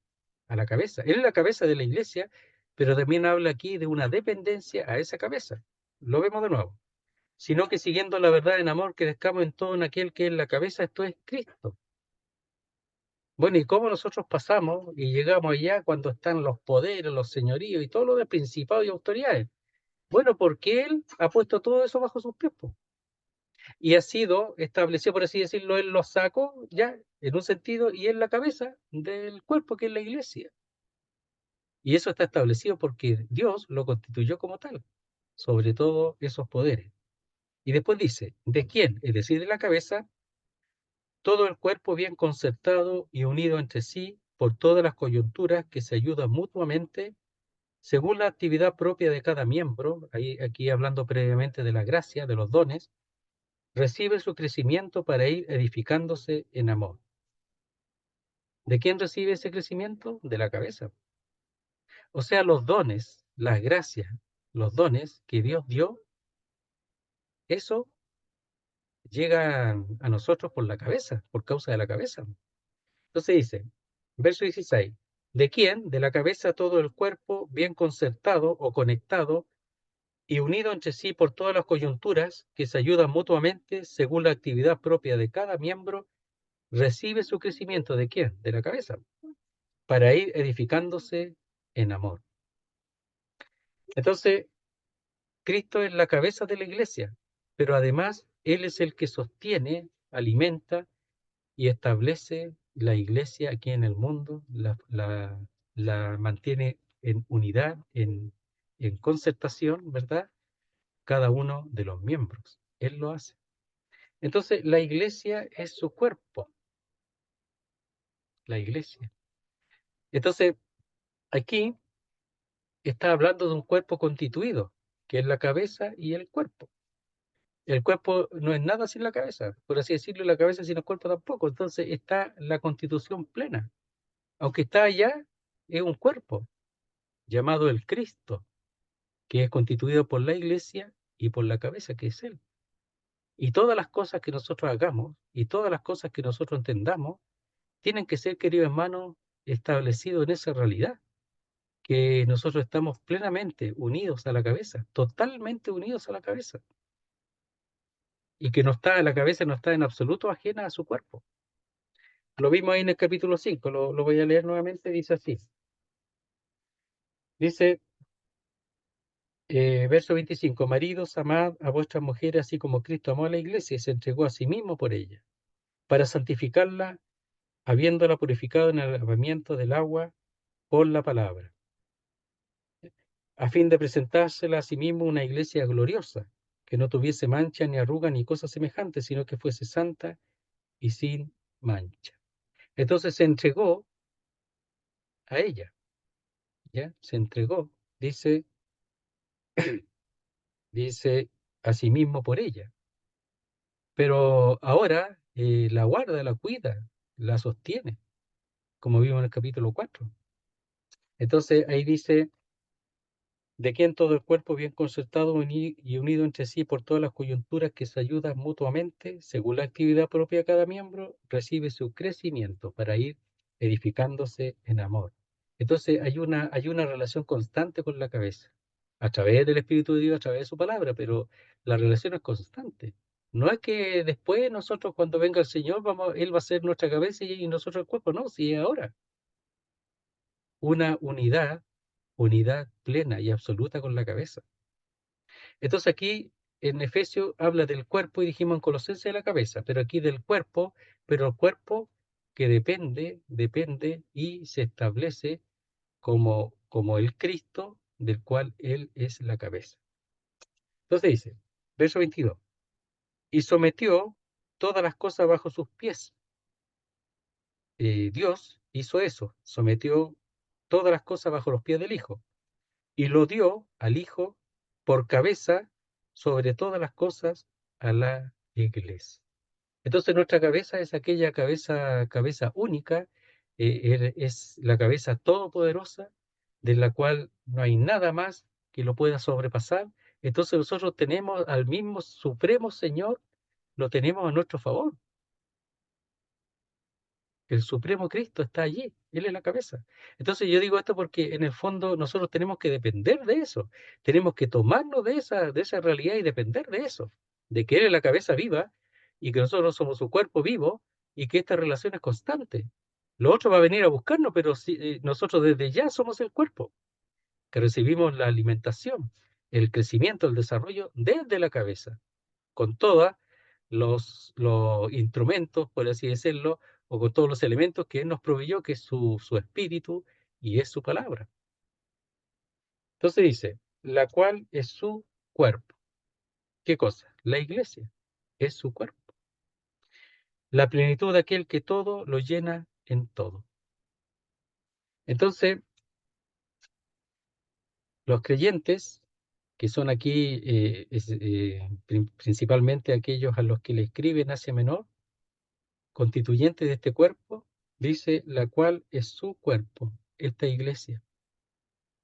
a la cabeza. Él es la cabeza de la iglesia, pero también habla aquí de una dependencia a esa cabeza. Lo vemos de nuevo. Sino que siguiendo la verdad en amor, crezcamos en todo en aquel que es la cabeza, esto es Cristo. Bueno, ¿y cómo nosotros pasamos y llegamos allá cuando están los poderes, los señoríos y todo lo de principados y autoridades? Bueno, porque Él ha puesto todo eso bajo sus pies, po. Y ha sido establecido, por así decirlo, Él lo sacó ya en un sentido y es la cabeza del cuerpo que es la iglesia. Y eso está establecido porque Dios lo constituyó como tal, sobre todo esos poderes. Y después dice, ¿de quién? Es decir, de la cabeza, todo el cuerpo bien concertado y unido entre sí por todas las coyunturas que se ayudan mutuamente según la actividad propia de cada miembro, ahí, aquí hablando previamente de la gracia, de los dones, recibe su crecimiento para ir edificándose en amor. ¿De quién recibe ese crecimiento? De la cabeza. O sea, los dones, las gracias, los dones que Dios dio, eso llega a nosotros por la cabeza, por causa de la cabeza. Entonces dice, verso 16, ¿de quién? De la cabeza todo el cuerpo, bien concertado o conectado y unido entre sí por todas las coyunturas que se ayudan mutuamente según la actividad propia de cada miembro, recibe su crecimiento. ¿De quién? De la cabeza, para ir edificándose en amor. Entonces, Cristo es la cabeza de la iglesia, pero además Él es el que sostiene, alimenta y establece la iglesia aquí en el mundo, la mantiene en unidad, en concertación, ¿verdad? Cada uno de los miembros. Él lo hace. Entonces, la iglesia es su cuerpo, la iglesia. Entonces, aquí está hablando de un cuerpo constituido, que es la cabeza y el cuerpo. El cuerpo no es nada sin la cabeza, por así decirlo, y la cabeza sin el cuerpo tampoco. Entonces está la constitución plena. Aunque está allá, es un cuerpo llamado el Cristo, que es constituido por la iglesia y por la cabeza, que es Él. Y todas las cosas que nosotros hagamos y todas las cosas que nosotros entendamos tienen que ser, queridos hermanos, establecidos en esa realidad, que nosotros estamos plenamente unidos a la cabeza, totalmente unidos a la cabeza, y que no está, la cabeza no está en absoluto ajena a su cuerpo. Lo vimos ahí en el capítulo 5, lo voy a leer nuevamente, dice así. Dice, verso 25, maridos, amad a vuestras mujeres así como Cristo amó a la iglesia y se entregó a sí mismo por ella, para santificarla, habiéndola purificado en el lavamiento del agua por la palabra, a fin de presentársela a sí mismo una iglesia gloriosa, que no tuviese mancha ni arruga ni cosa semejante, sino que fuese santa y sin mancha. Entonces se entregó a ella, ¿ya? Se entregó, dice, dice a sí mismo por ella. Pero ahora la guarda, la cuida, la sostiene, como vimos en el capítulo 4. Entonces ahí dice, de quien todo el cuerpo bien concertado y unido entre sí por todas las coyunturas que se ayudan mutuamente, según la actividad propia de cada miembro, recibe su crecimiento para ir edificándose en amor. Entonces hay una relación constante con la cabeza, a través del Espíritu de Dios, a través de su palabra, pero la relación es constante. No es que después nosotros cuando venga el Señor, Él va a ser nuestra cabeza y nosotros el cuerpo, no, si es ahora. Una unidad plena y absoluta con la cabeza. Entonces aquí en Efesios habla del cuerpo y dijimos en Colosenses de la cabeza, pero aquí del cuerpo, pero el cuerpo que depende y se establece como el Cristo del cual Él es la cabeza. Entonces dice, verso 22, y sometió todas las cosas bajo sus pies. Dios hizo eso, sometió todas las cosas bajo los pies del Hijo y lo dio al Hijo por cabeza sobre todas las cosas a la iglesia. Entonces nuestra cabeza es aquella cabeza única, es la cabeza todopoderosa, de la cual no hay nada más que lo pueda sobrepasar. Entonces nosotros tenemos al mismo Supremo Señor, lo tenemos a nuestro favor. El Supremo Cristo está allí, Él es la cabeza. Entonces yo digo esto porque en el fondo nosotros tenemos que depender de eso, tenemos que tomarnos de esa realidad y depender de eso, de que Él es la cabeza viva y que nosotros somos su cuerpo vivo y que esta relación es constante. Lo otro va a venir a buscarnos, pero nosotros desde ya somos el cuerpo, que recibimos la alimentación, el crecimiento, el desarrollo desde la cabeza con todos los instrumentos, por así decirlo, o con todos los elementos que Él nos proveyó, que es su espíritu y es su palabra. Entonces dice, la cual es su cuerpo. ¿Qué cosa? La iglesia es su cuerpo. La plenitud de aquel que todo lo llena en todo. Entonces, los creyentes, que son aquí principalmente aquellos a los que le escriben Asia Menor, constituyente de este cuerpo, dice, la cual es su cuerpo, esta iglesia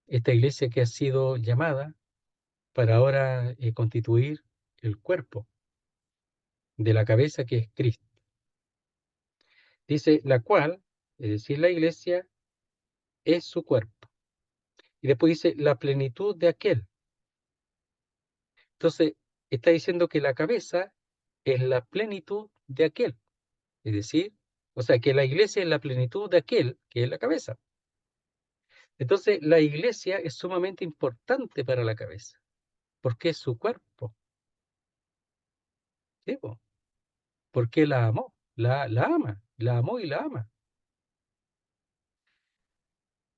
que ha sido llamada para ahora constituir el cuerpo de la cabeza que es Cristo. Dice, la cual, es decir, la iglesia, es su cuerpo. Y después dice, la plenitud de aquel. Entonces, está diciendo que la cabeza es la plenitud de aquel. Es decir, o sea, que la iglesia es la plenitud de aquel, que es la cabeza. Entonces, la iglesia es sumamente importante para la cabeza, porque es su cuerpo. ¿Sí, po? Porque la amó, la ama, la amó y la ama.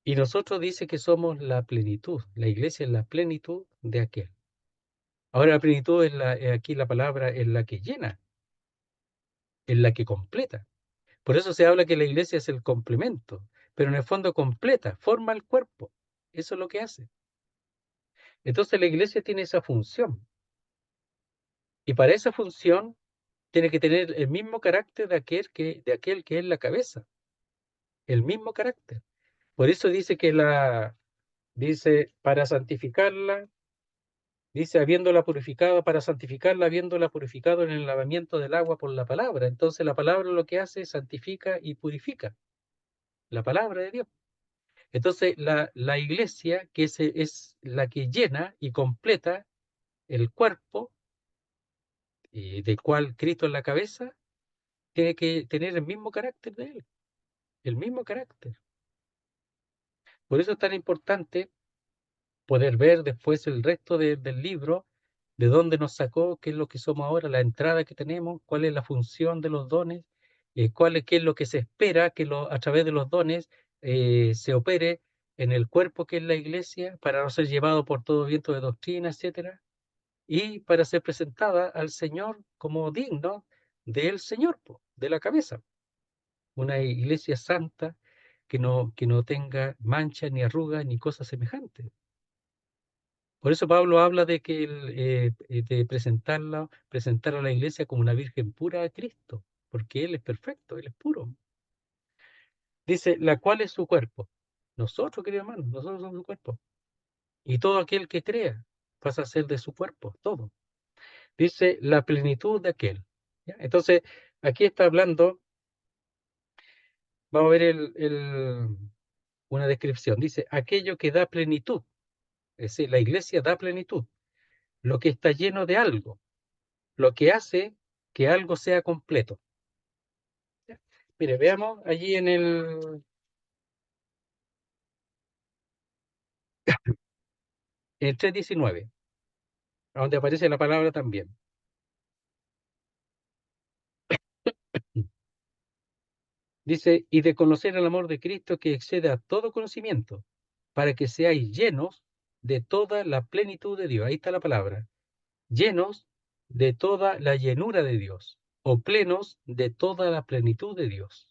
Y nosotros dice que somos la plenitud, la iglesia es la plenitud de aquel. Ahora la plenitud aquí la palabra es la que llena, es la que completa. Por eso se habla que la iglesia es el complemento, pero en el fondo completa, forma el cuerpo. Eso es lo que hace. Entonces la iglesia tiene esa función. Y para esa función tiene que tener el mismo carácter de aquel que es la cabeza. El mismo carácter. Por eso dice dice, para santificarla, dice, habiéndola purificado, para santificarla, habiéndola purificado en el lavamiento del agua por la palabra. Entonces la palabra lo que hace es santifica y purifica. La palabra de Dios. Entonces la iglesia, que es la que llena y completa el cuerpo, del cual Cristo es la cabeza, tiene que tener el mismo carácter de él, el mismo carácter. Por eso es tan importante poder ver después el resto del libro, de dónde nos sacó, qué es lo que somos ahora, la entrada que tenemos, cuál es la función de los dones, qué es lo que se espera que a través de los dones se opere en el cuerpo que es la iglesia, para no ser llevado por todo viento de doctrina, etcétera, y para ser presentada al Señor como digno del Señor, de la cabeza. Una iglesia santa que no tenga mancha, ni arruga, ni cosas semejantes. Por eso Pablo habla de que de presentar a la iglesia como una virgen pura a Cristo, porque Él es perfecto, Él es puro. Dice, la cual es su cuerpo. Nosotros, queridos hermanos, nosotros somos su cuerpo. Y todo aquel que crea pasa a ser de su cuerpo, todo. Dice, la plenitud de aquel. ¿Ya? Entonces, aquí está hablando, vamos a ver una descripción. Dice, aquello que da plenitud. Es decir, la iglesia da plenitud. Lo que está lleno de algo. Lo que hace que algo sea completo. Mire, veamos allí en el 3:19, donde aparece la palabra también. Dice, y de conocer el amor de Cristo que excede a todo conocimiento, para que seáis llenos de toda la plenitud de Dios. Ahí está la palabra. Llenos de toda la llenura de Dios, o plenos de toda la plenitud de Dios.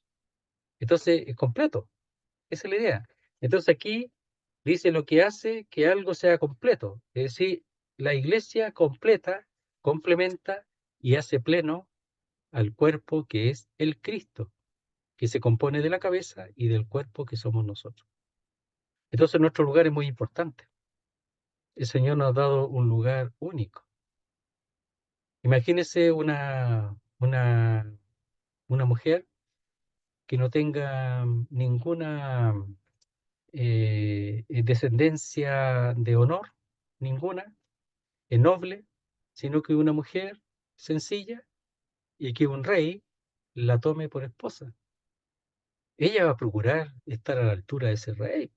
Entonces, es completo. Esa es la idea. Entonces aquí dice lo que hace que algo sea completo. Es decir, la iglesia completa, complementa y hace pleno al cuerpo que es el Cristo, que se compone de la cabeza y del cuerpo que somos nosotros. Entonces nuestro lugar es muy importante. El Señor nos ha dado un lugar único. Imagínese una mujer que no tenga ninguna descendencia de honor, ninguna, noble, sino que una mujer sencilla y que un rey la tome por esposa. Ella va a procurar estar a la altura de ese rey.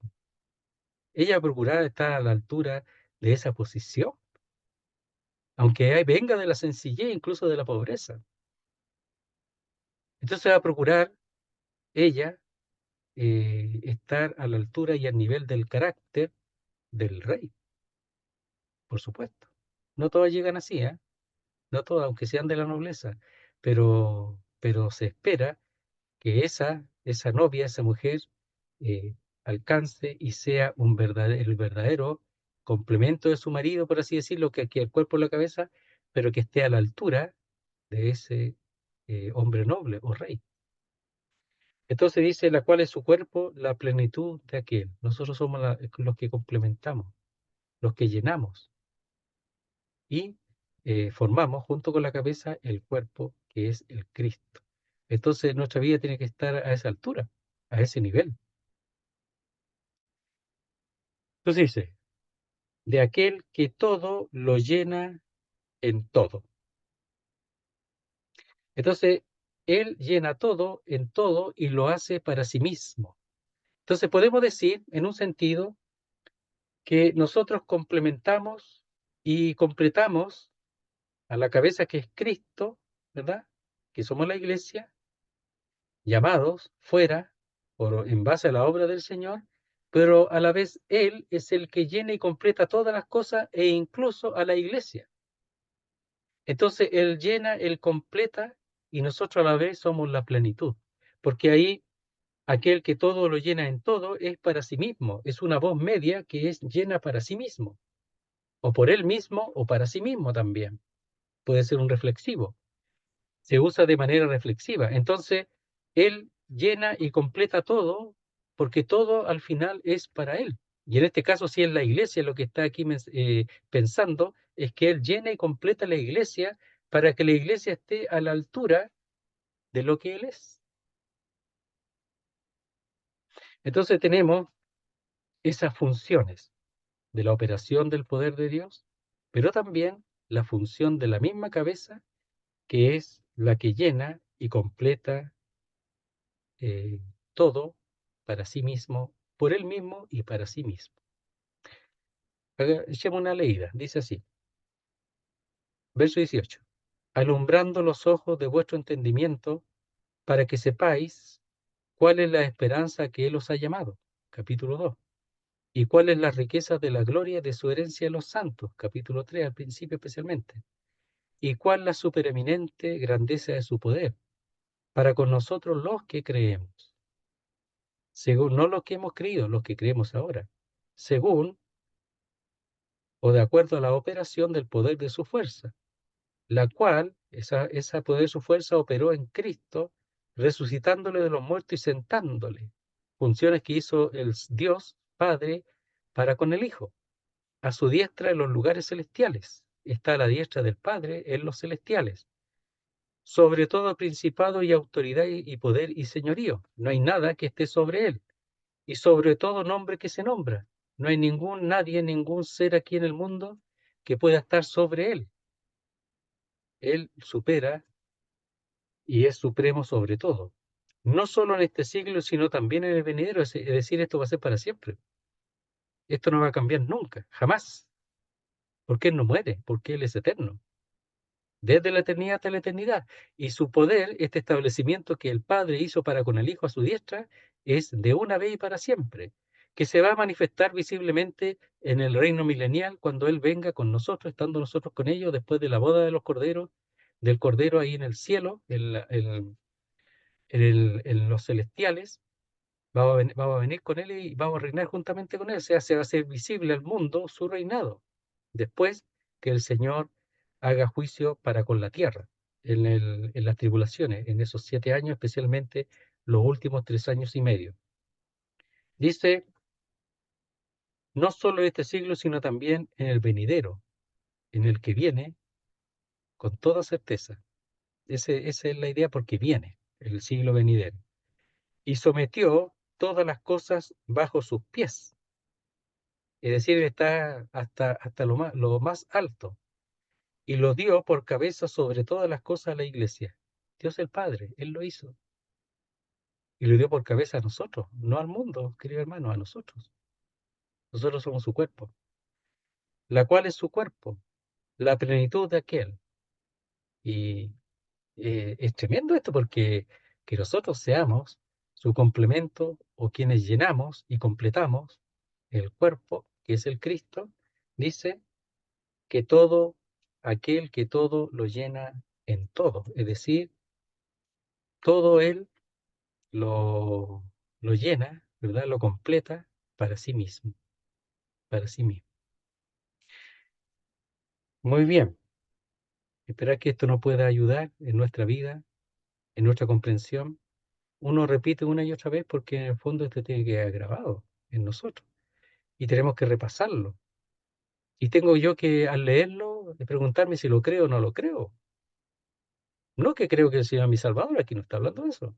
Ella va a procurar estar a la altura de esa posición, aunque venga de la sencillez, incluso de la pobreza. Entonces va a procurar ella estar a la altura y al nivel del carácter del rey, por supuesto. No todas llegan así, ¿eh? No todas, aunque sean de la nobleza, pero se espera que esa novia, esa mujer, eh, alcance y sea el verdadero complemento de su marido, por así decirlo, que aquí el cuerpo y la cabeza, pero que esté a la altura de ese hombre noble o rey. Entonces dice, la cual es su cuerpo, la plenitud de aquel. Nosotros somos los que complementamos, los que llenamos y formamos junto con la cabeza el cuerpo que es el Cristo. Entonces nuestra vida tiene que estar a esa altura, a ese nivel. Entonces dice, de aquel que todo lo llena en todo. Entonces, Él llena todo en todo y lo hace para sí mismo. Entonces podemos decir, en un sentido, que nosotros complementamos y completamos a la cabeza que es Cristo, ¿verdad? Que somos la iglesia, llamados fuera en base a la obra del Señor, pero a la vez Él es el que llena y completa todas las cosas e incluso a la iglesia. Entonces Él llena, Él completa y nosotros a la vez somos la plenitud, porque ahí aquel que todo lo llena en todo es para sí mismo, es una voz media que es llena para sí mismo, o por Él mismo o para sí mismo también. Puede ser un reflexivo, se usa de manera reflexiva. Entonces Él llena y completa todo porque todo al final es para Él. Y en este caso, si es la iglesia lo que está aquí pensando, es que Él llena y completa la iglesia para que la iglesia esté a la altura de lo que Él es. Entonces tenemos esas funciones de la operación del poder de Dios, pero también la función de la misma cabeza, que es la que llena y completa eh, todo para sí mismo, por Él mismo y para sí mismo. Echemos una leída, dice así, verso 18. Alumbrando los ojos de vuestro entendimiento, para que sepáis cuál es la esperanza que Él os ha llamado, capítulo 2, y cuál es la riqueza de la gloria de su herencia en los santos, capítulo 3, al principio especialmente, y cuál la supereminente grandeza de su poder, para con nosotros los que creemos, según no los que hemos creído, los que creemos ahora, según o de acuerdo a la operación del poder de su fuerza, la cual, esa poder de su fuerza operó en Cristo, resucitándole de los muertos y sentándole, funciones que hizo el Dios Padre para con el Hijo, a su diestra en los lugares celestiales, está a la diestra del Padre en los celestiales, sobre todo principado y autoridad y poder y señorío, no hay nada que esté sobre él, y sobre todo nombre que se nombra, no hay nadie, ningún ser aquí en el mundo que pueda estar sobre él. Él supera y es supremo sobre todo. No solo en este siglo, sino también en el venidero. Es decir, esto va a ser para siempre. Esto no va a cambiar nunca, jamás. Porque Él no muere, porque Él es eterno. Desde la eternidad hasta la eternidad. Y su poder, este establecimiento que el Padre hizo para con el Hijo a su diestra, es de una vez y para siempre, que se va a manifestar visiblemente en el reino milenial cuando Él venga con nosotros, estando nosotros con ellos después de la boda de los corderos, del cordero ahí en el cielo, en los celestiales. Vamos a venir con Él y vamos a reinar juntamente con Él. O sea, se va a hacer visible al mundo su reinado, después que el Señor haga juicio para con la tierra. en las tribulaciones, en esos 7 años, especialmente los últimos 3 años y medio. Dice, no solo en este siglo, sino también en el venidero, en el que viene con toda certeza. Esa es la idea porque viene el siglo venidero. Y sometió todas las cosas bajo sus pies. Es decir, está hasta lo más alto. Y lo dio por cabeza sobre todas las cosas a la iglesia. Dios el Padre, Él lo hizo. Y lo dio por cabeza a nosotros, no al mundo, querido hermano, a nosotros. Nosotros somos su cuerpo, la cual es su cuerpo, la plenitud de aquel. Y es tremendo esto porque que nosotros seamos su complemento o quienes llenamos y completamos el cuerpo, que es el Cristo, dice que todo, aquel que todo lo llena en todo, es decir, todo Él lo, lo llena, ¿verdad? Lo completa para sí mismo, para sí mismo. Muy bien, esperar que esto nos pueda ayudar en nuestra vida, en nuestra comprensión. Uno repite una y otra vez porque en el fondo esto tiene que quedar grabado en nosotros y tenemos que repasarlo. Y tengo yo que al leerlo, preguntarme si lo creo o no lo creo. No que creo que el Señor es mi Salvador, aquí no está hablando de eso.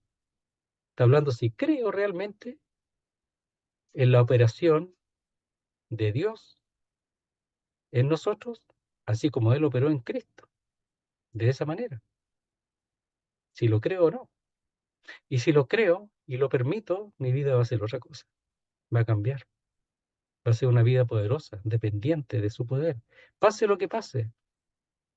Está hablando si creo realmente en la operación de Dios en nosotros, así como Él operó en Cristo, de esa manera, si lo creo o no. Y si lo creo y lo permito, mi vida va a ser otra cosa, va a cambiar, va a ser una vida poderosa, dependiente de su poder, pase lo que pase,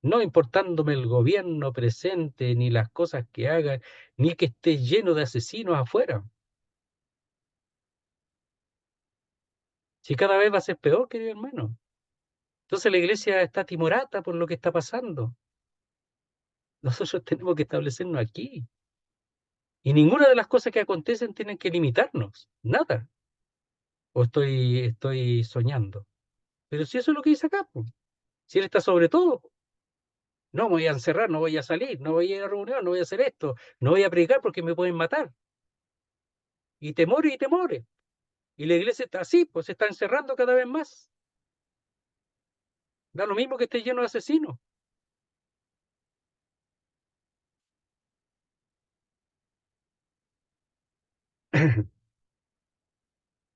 no importándome el gobierno presente, ni las cosas que hagan, ni que esté lleno de asesinos afuera. Si cada vez va a ser peor, querido hermano. Entonces la iglesia está timorata por lo que está pasando. Nosotros tenemos que establecernos aquí. Y ninguna de las cosas que acontecen tienen que limitarnos. Nada. O estoy soñando. Pero si eso es lo que dice acá, pues. Si Él está sobre todo, no me voy a encerrar, no voy a salir, no voy a ir a reunión, no voy a hacer esto, no voy a predicar porque me pueden matar. Y temores y temores. Y la iglesia está así, pues se está encerrando cada vez más. Da lo mismo que esté lleno de asesinos.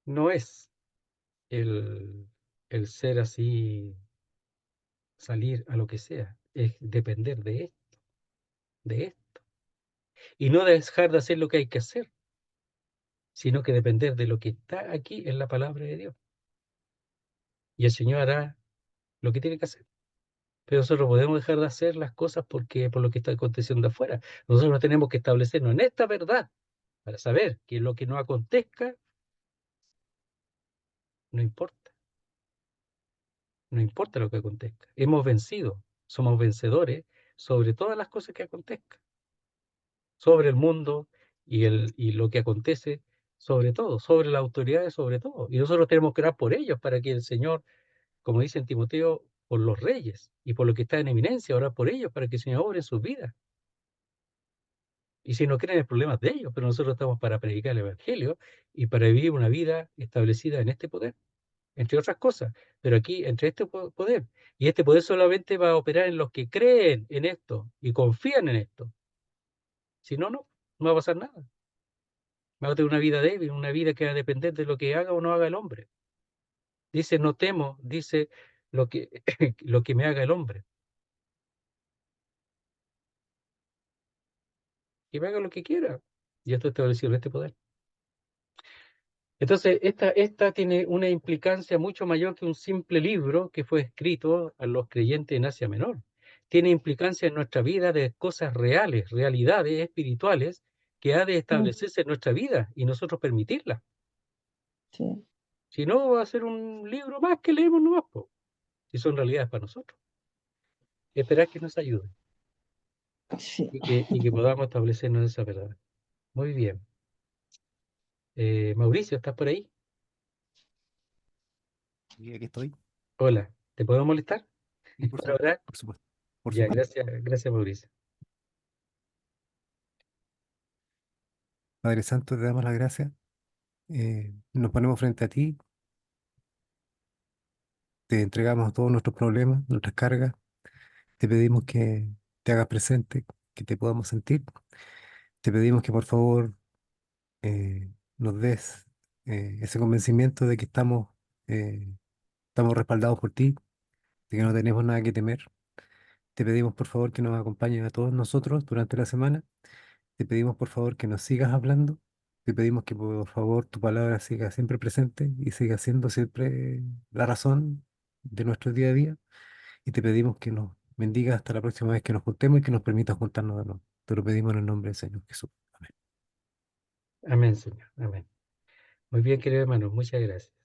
No es el, el ser así, salir a lo que sea, es depender de esto. Y no dejar de hacer lo que hay que hacer, sino que depender de lo que está aquí en la palabra de Dios. Y el Señor hará lo que tiene que hacer. Pero nosotros no podemos dejar de hacer las cosas por lo que está aconteciendo afuera. Nosotros tenemos que establecernos en esta verdad para saber que lo que nos acontezca no importa, no importa lo que acontezca. Hemos vencido, somos vencedores sobre todas las cosas que acontezcan, sobre el mundo y lo que acontece, sobre todo, sobre las autoridades, sobre todo. Y nosotros tenemos que orar por ellos para que el Señor, como dice en Timoteo, por los reyes y por lo que está en eminencia, orar por ellos para que el Señor obre en sus vidas. Y si no creen, el problema es de ellos, pero nosotros estamos para predicar el Evangelio y para vivir una vida establecida en este poder, entre otras cosas, pero aquí entre este poder. Y este poder solamente va a operar en los que creen en esto y confían en esto. Si no, no va a pasar nada. Va a tener una vida débil, una vida que va a depender de lo que haga o no haga el hombre. Dice, no temo, dice lo que, lo que me haga el hombre, que me haga lo que quiera. Y esto está establecido en este poder. Entonces, esta tiene una implicancia mucho mayor que un simple libro que fue escrito a los creyentes en Asia Menor. Tiene implicancia en nuestra vida de cosas reales, realidades espirituales que ha de Mm, establecerse en nuestra vida y nosotros permitirla. sí, Si no, va a ser un libro más que leemos nomás, po, y son realidades para nosotros. Esperar que nos ayude sí. y que podamos establecernos esa verdad. Muy bien. Mauricio, ¿estás por ahí? Y aquí estoy. Hola, ¿te puedo molestar Y por para supuesto, orar? por supuesto, por Ya, supuesto. gracias, gracias, Mauricio. Padre Santo, te damos las gracias. Nos ponemos frente a ti, te entregamos todos nuestros problemas, nuestras cargas. Te pedimos que te hagas presente, que te podamos sentir. Te pedimos que por favor nos des ese convencimiento de que estamos respaldados por ti, de que no tenemos nada que temer. Te pedimos por favor que nos acompañes a todos nosotros durante la semana. Te pedimos por favor que nos sigas hablando. Te pedimos que por favor tu palabra siga siempre presente y siga siendo siempre la razón de nuestro día a día. Y te pedimos que nos bendigas hasta la próxima vez que nos juntemos y que nos permitas juntarnos de nuevo. Te lo pedimos en el nombre del Señor Jesús. Amén. Amén, Señor. Amén. Muy bien, querido hermano. Muchas gracias.